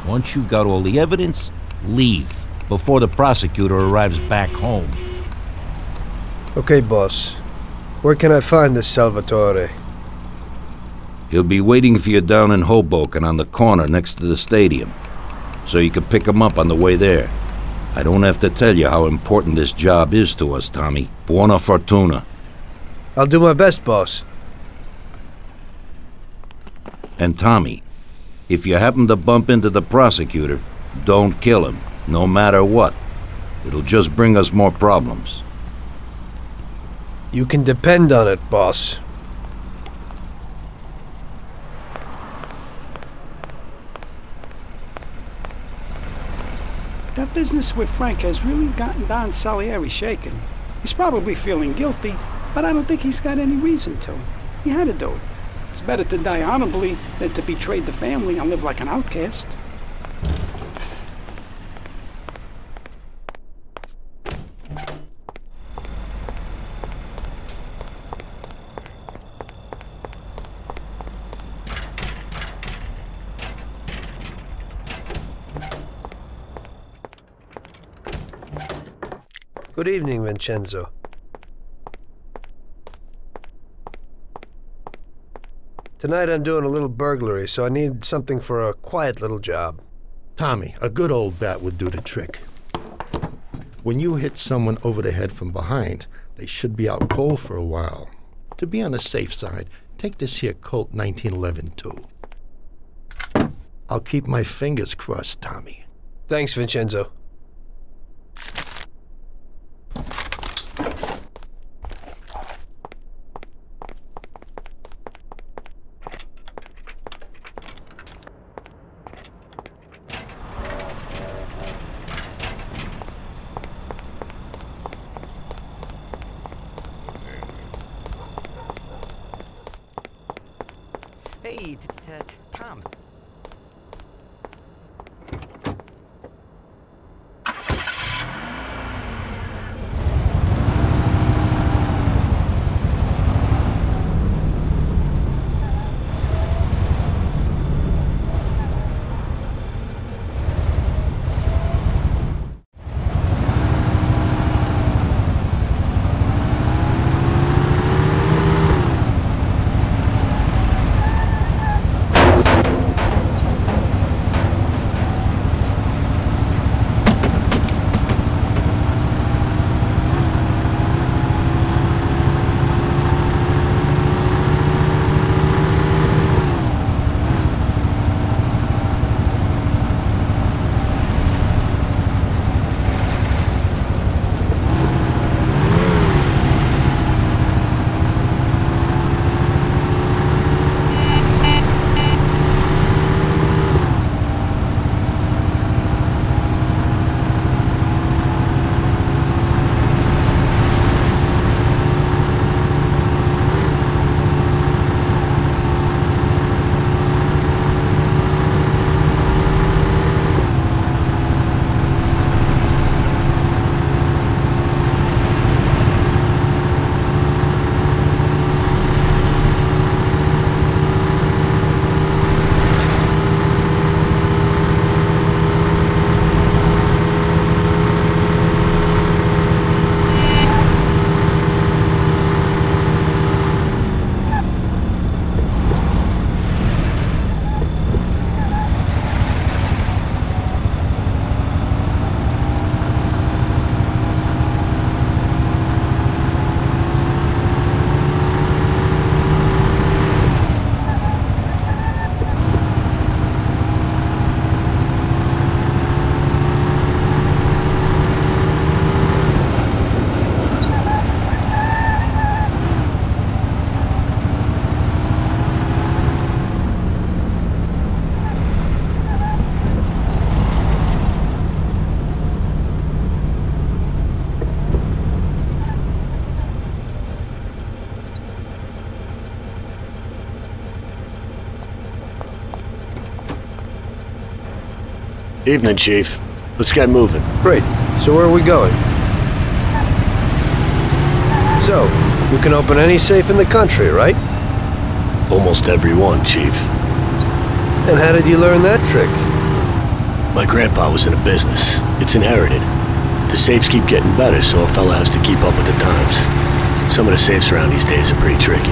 Once you've got all the evidence, leave before the prosecutor arrives back home. Okay, boss. Where can I find this Salvatore? He'll be waiting for you down in Hoboken on the corner next to the stadium, so you can pick him up on the way there. I don't have to tell you how important this job is to us, Tommy. Buona fortuna. I'll do my best, boss. And Tommy, if you happen to bump into the prosecutor, don't kill him, no matter what. It'll just bring us more problems. You can depend on it, boss. That business with Frank has really gotten Don Salieri shaken. He's probably feeling guilty, but I don't think he's got any reason to. He had to do it. It's better to die honorably than to betray the family and live like an outcast. Good evening, Vincenzo. Tonight I'm doing a little burglary, so I need something for a quiet little job. Tommy, a good old bat would do the trick. When you hit someone over the head from behind, they should be out cold for a while. To be on the safe side, take this here Colt 1911 too. I'll keep my fingers crossed, Tommy. Thanks, Vincenzo. Hey, Tom. Evening, Chief. Let's get moving. Great. So where are we going? So, we can open any safe in the country, right? Almost every one, Chief. And how did you learn that trick? My grandpa was in a business. It's inherited. The safes keep getting better, so a fella has to keep up with the times. Some of the safes around these days are pretty tricky.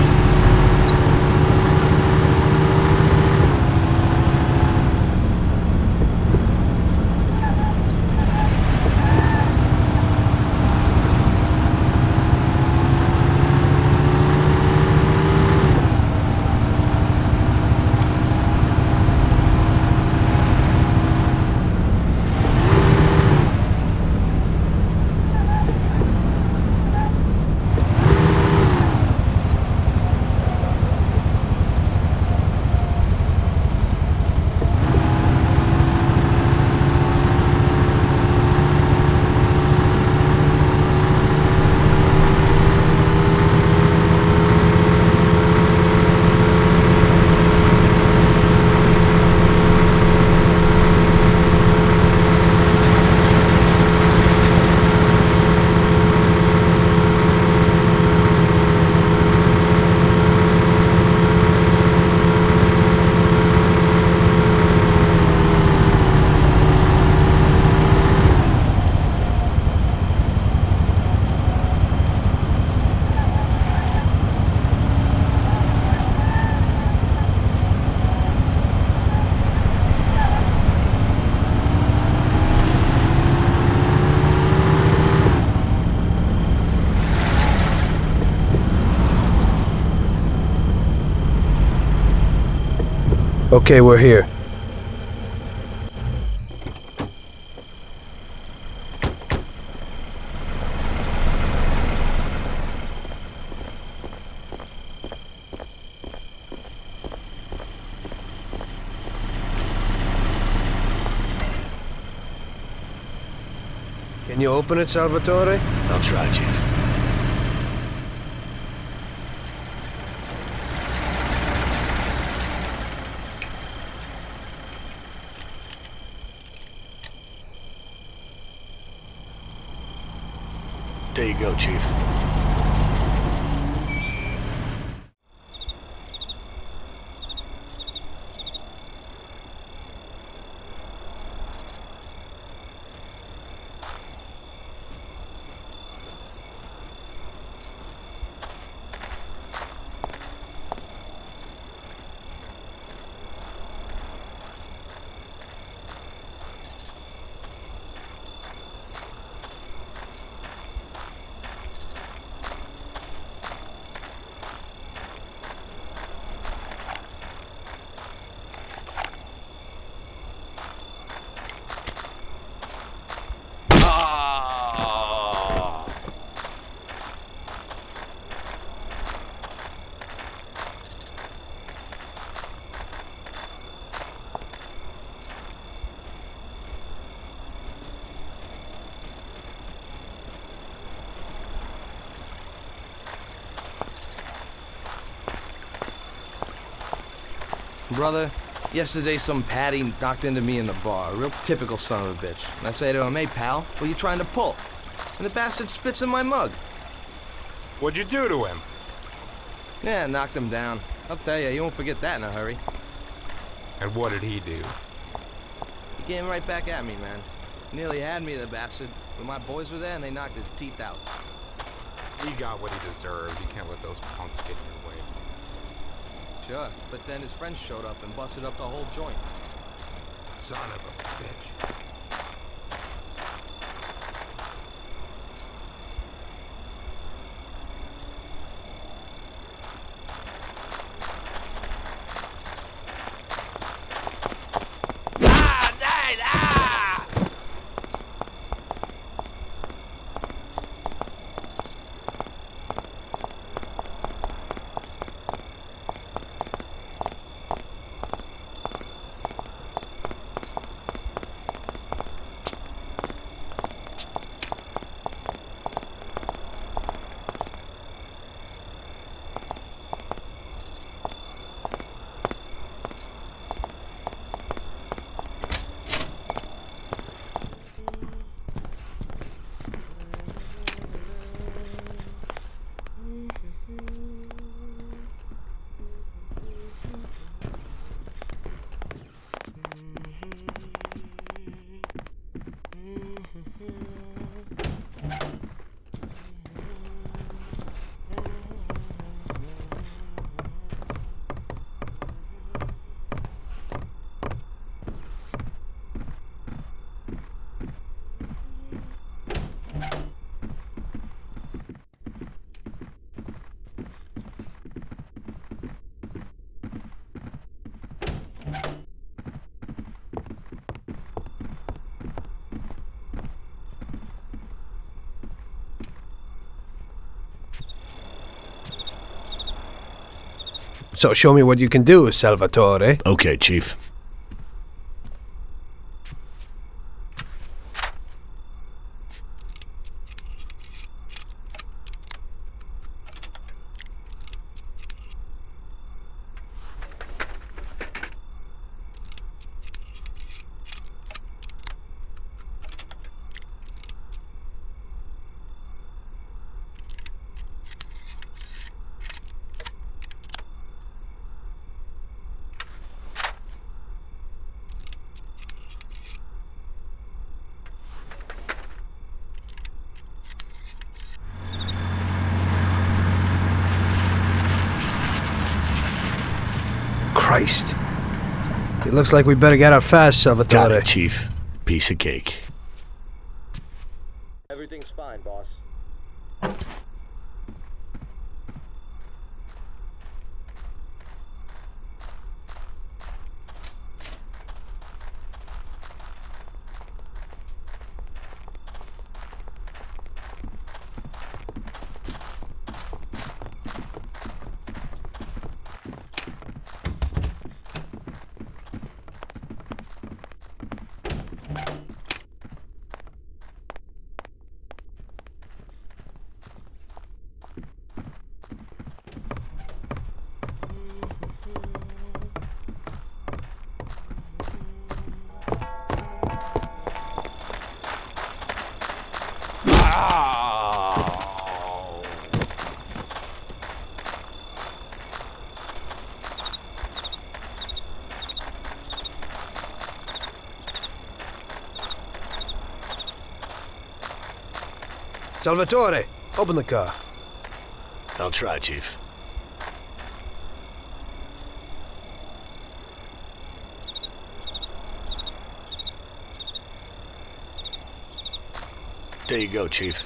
Okay, we're here. Can you open it, Salvatore? I'll try, Chief. There you go, Chief. Brother, yesterday some Patty knocked into me in the bar, a real typical son of a bitch. And I say to him, hey pal, what are you trying to pull? And the bastard spits in my mug. What'd you do to him? Yeah, knocked him down. I'll tell you, you won't forget that in a hurry. And what did he do? He came right back at me, man. Nearly had me, the bastard. When my boys were there and they knocked his teeth out. He got what he deserved. You can't let those punks get in your way. Sure, but then his friends showed up and busted up the whole joint. Son of a bitch. So show me what you can do, Salvatore. Okay, Chief. Christ. It looks like we better get out fast, Salvatore. Got it, Chief. Piece of cake. Everything's fine, boss. Salvatore, open the car. I'll try, Chief. There you go, Chief.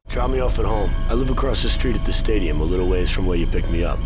Drop me off at home. I live across the street at the stadium, a little ways from where you picked me up.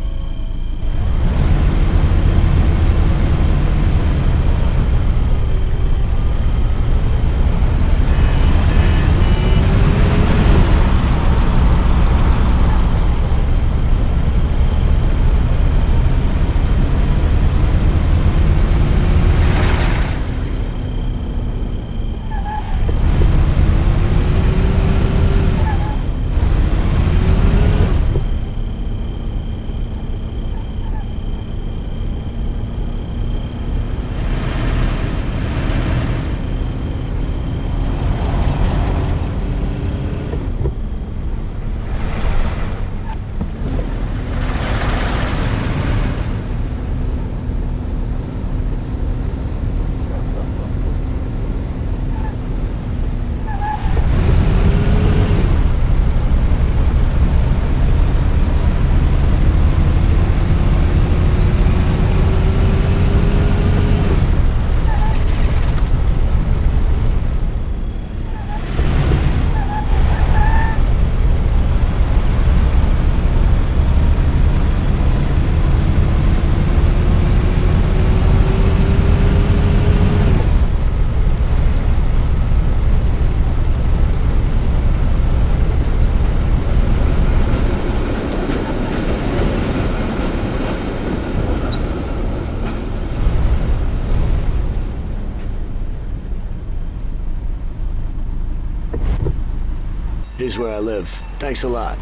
Here's where I live. Thanks a lot.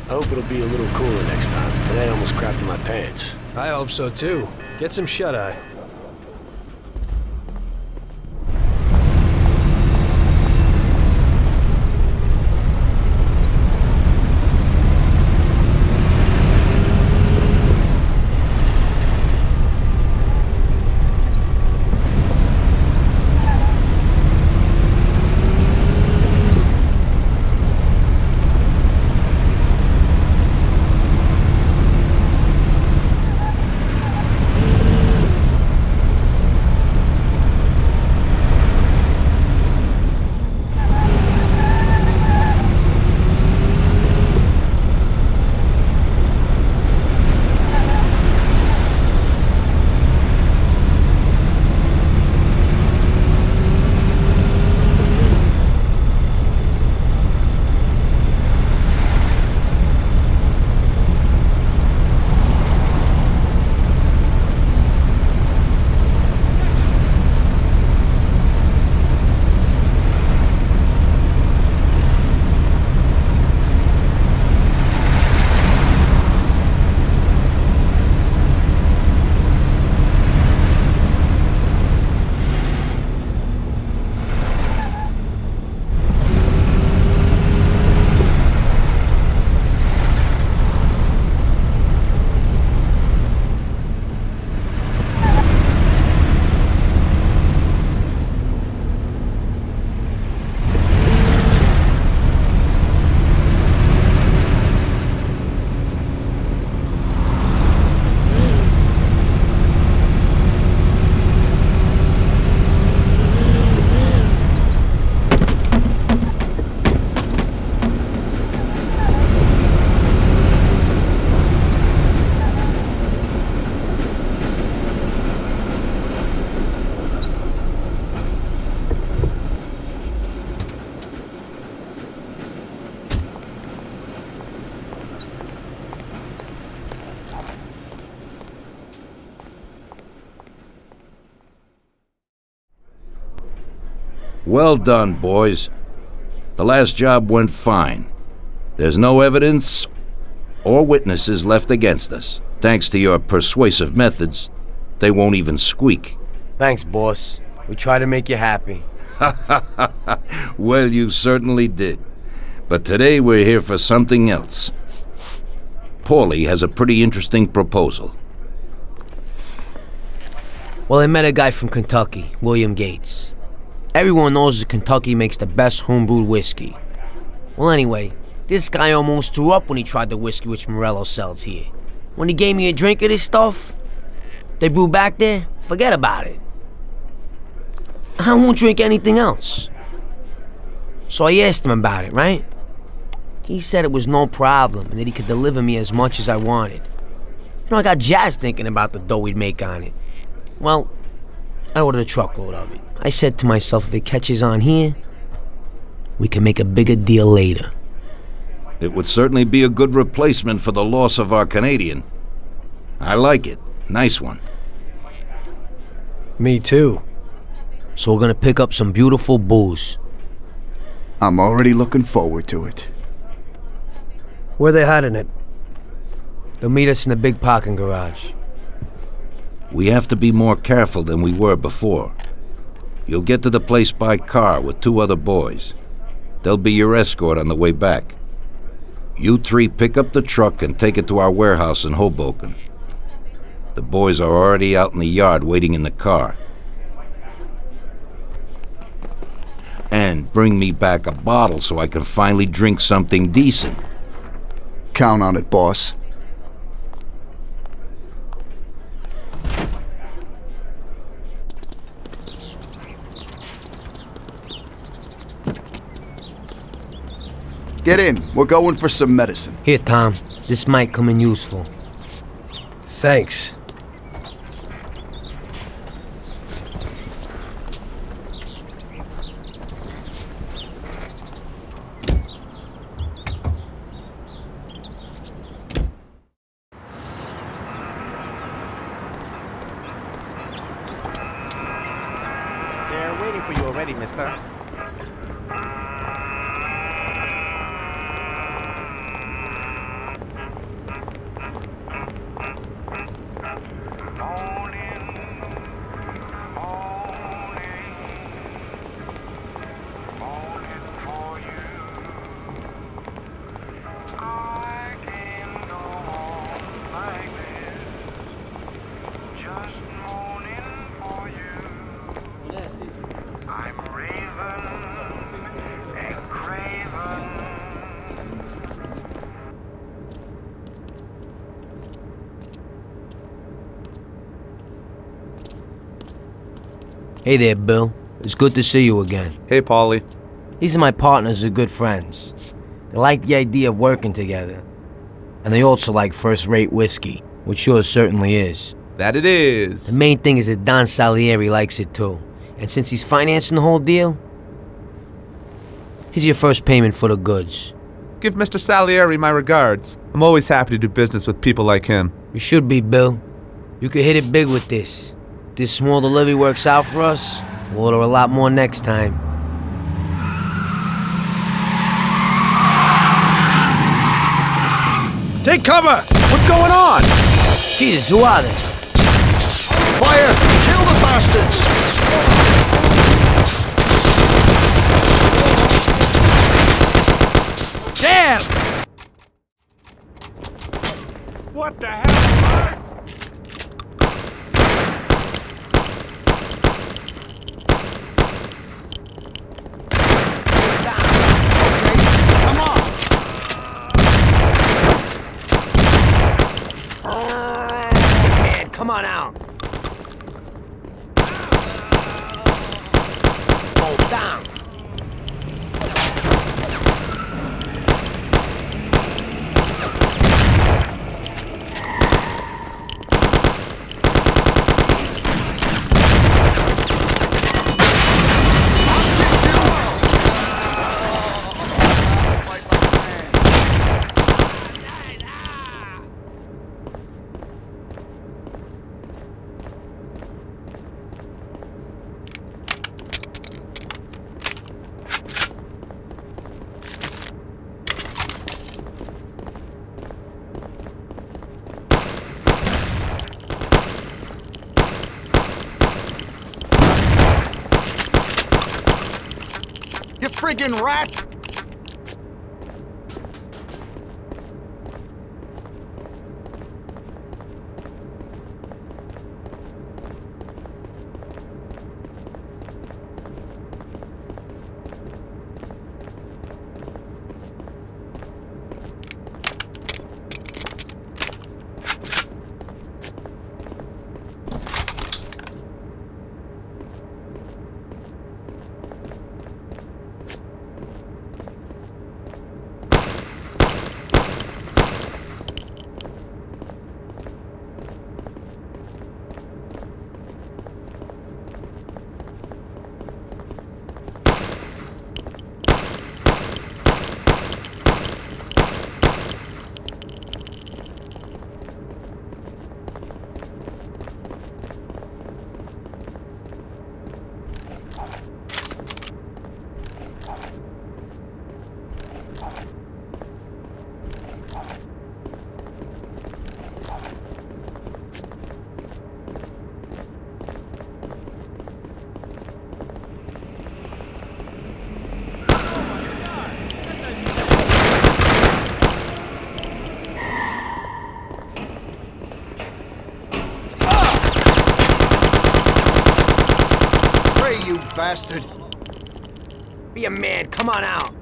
I hope it'll be a little cooler next time. Today I almost crapped in my pants. I hope so too. Get some shut-eye. Well done, boys. The last job went fine. There's no evidence or witnesses left against us. Thanks to your persuasive methods, they won't even squeak. Thanks, boss. We try to make you happy. Well, you certainly did. But today we're here for something else. Paulie has a pretty interesting proposal. Well, I met a guy from Kentucky, William Gates. Everyone knows that Kentucky makes the best homebrewed whiskey. Well, anyway, this guy almost threw up when he tried the whiskey which Morello sells here. When he gave me a drink of this stuff, they brew back there, forget about it. I won't drink anything else. So I asked him about it, right? He said it was no problem and that he could deliver me as much as I wanted. You know, I got jazzed thinking about the dough we'd make on it. Well, I ordered a truckload of it. I said to myself, if it catches on here, we can make a bigger deal later. It would certainly be a good replacement for the loss of our Canadian. I like it. Nice one. Me too. So we're gonna pick up some beautiful booze. I'm already looking forward to it. Where they hiding it? They'll meet us in the big parking garage. We have to be more careful than we were before. You'll get to the place by car with 2 other boys. They'll be your escort on the way back. You 3 pick up the truck and take it to our warehouse in Hoboken. The boys are already out in the yard waiting in the car. And bring me back a bottle so I can finally drink something decent. Count on it, boss. Get in. We're going for some medicine. Here, Tom. This might come in useful. Thanks. They're waiting for you already, mister. Hey there, Bill. It's good to see you again. Hey, Paulie. These are my partners who are good friends. They like the idea of working together. And they also like first-rate whiskey, which yours certainly is. That it is. The main thing is that Don Salieri likes it too. And since he's financing the whole deal, here's your first payment for the goods. Give Mr. Salieri my regards. I'm always happy to do business with people like him. You should be, Bill. You could hit it big with this. If this small delivery works out for us, we'll order a lot more next time. Take cover! What's going on? Jesus, who are they? Fire! Kill the bastards! Damn! What the hell, Come on out. Hold down. friggin' rat! Bastard. Be a man, come on out.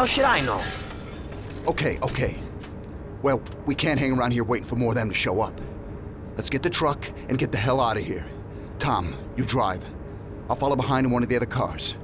How should I know? Okay. Well, we can't hang around here waiting for more of them to show up. Let's get the truck and get the hell out of here. Tom, you drive. I'll follow behind in one of the other cars.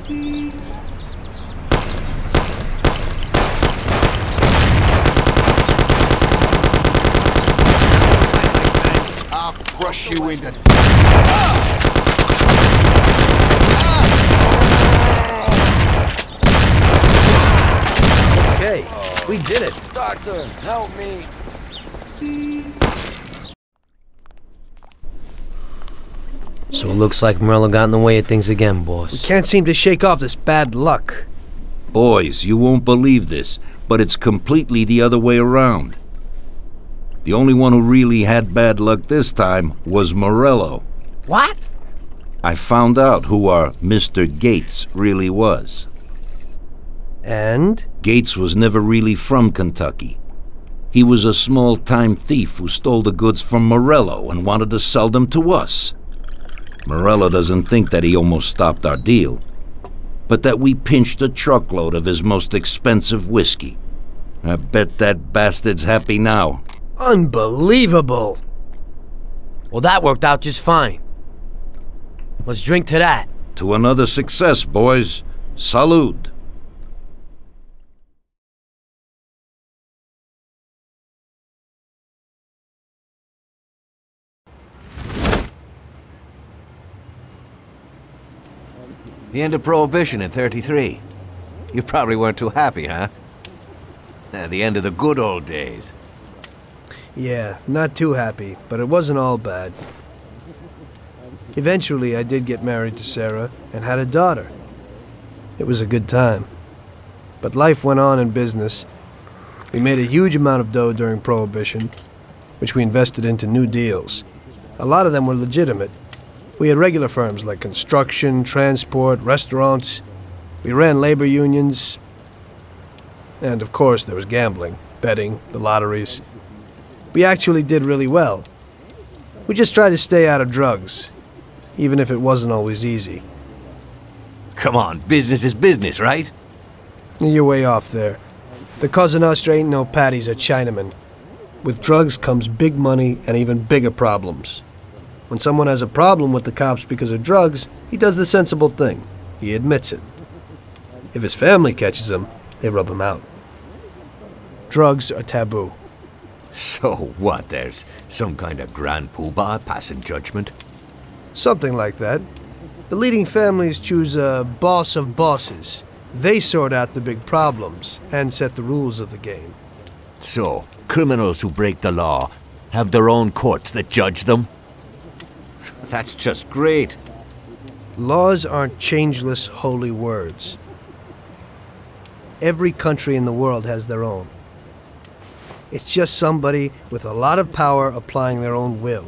I'll crush you into... Okay, we did it. Doctor, help me. So it looks like Morello got in the way of things again, boss. We can't seem to shake off this bad luck. Boys, you won't believe this, but it's completely the other way around. The only one who really had bad luck this time was Morello. What? I found out who our Mr. Gates really was. And? Gates was never really from Kentucky. He was a small-time thief who stole the goods from Morello and wanted to sell them to us. Morello doesn't think that he almost stopped our deal, but that we pinched a truckload of his most expensive whiskey. I bet that bastard's happy now. Unbelievable! Well, that worked out just fine. Let's drink to that. To another success, boys. Salud. The end of Prohibition in '33. You probably weren't too happy, huh? The end of the good old days. Yeah, not too happy, but it wasn't all bad. Eventually, I did get married to Sarah and had a daughter. It was a good time. But life went on in business. We made a huge amount of dough during Prohibition, which we invested into new deals. A lot of them were legitimate. We had regular firms like construction, transport, restaurants. We ran labor unions. And of course, there was gambling, betting, the lotteries. We actually did really well. We just tried to stay out of drugs, even if it wasn't always easy. Come on, business is business, right? You're way off there. The Cosa Nostra ain't no patties or Chinamen. With drugs comes big money and even bigger problems. When someone has a problem with the cops because of drugs, he does the sensible thing. He admits it. If his family catches him, they rub him out. Drugs are taboo. So what, there's some kind of grand poobah passing judgment? Something like that. The leading families choose a boss of bosses. They sort out the big problems and set the rules of the game. So, criminals who break the law have their own courts that judge them? That's just great. Laws aren't changeless holy words. Every country in the world has their own. It's just somebody with a lot of power applying their own will.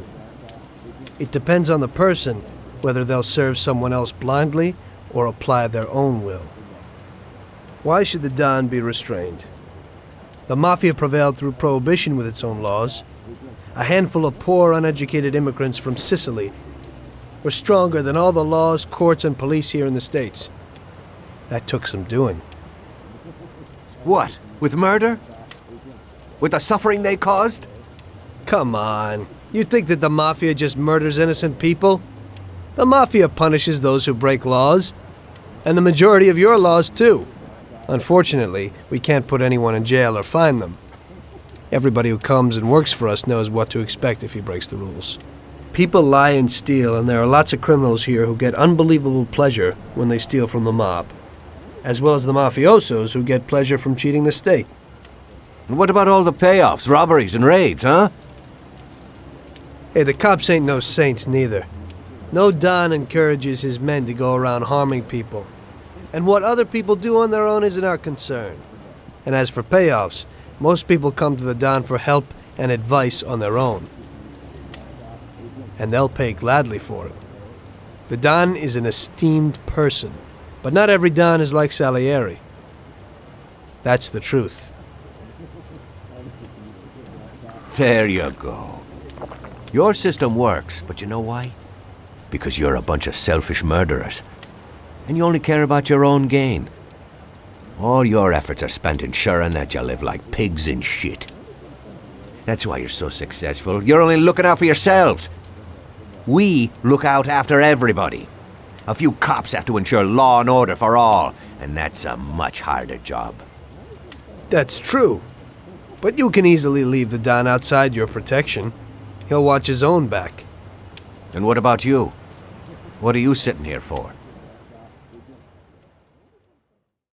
It depends on the person whether they'll serve someone else blindly or apply their own will. Why should the Don be restrained? The Mafia prevailed through Prohibition with its own laws. A handful of poor, uneducated immigrants from Sicily were stronger than all the laws, courts, and police here in the States. That took some doing. What? With murder? With the suffering they caused? Come on. You think that the Mafia just murders innocent people? The Mafia punishes those who break laws. And the majority of your laws, too. Unfortunately, we can't put anyone in jail or fine them. Everybody who comes and works for us knows what to expect if he breaks the rules. People lie and steal, and there are lots of criminals here who get unbelievable pleasure when they steal from the mob, as well as the mafiosos who get pleasure from cheating the state. And what about all the payoffs, robberies, and raids, huh? Hey, the cops ain't no saints neither. No Don encourages his men to go around harming people. And what other people do on their own isn't our concern. And as for payoffs, most people come to the Don for help and advice on their own. And they'll pay gladly for it. The Don is an esteemed person, but not every Don is like Salieri. That's the truth. There you go. Your system works, but you know why? Because you're a bunch of selfish murderers. And you only care about your own gain. All your efforts are spent ensuring that you live like pigs in shit. That's why you're so successful. You're only looking out for yourselves. We look out after everybody. A few cops have to ensure law and order for all, and that's a much harder job. That's true. But you can easily leave the Don outside your protection. He'll watch his own back. And what about you? What are you sitting here for?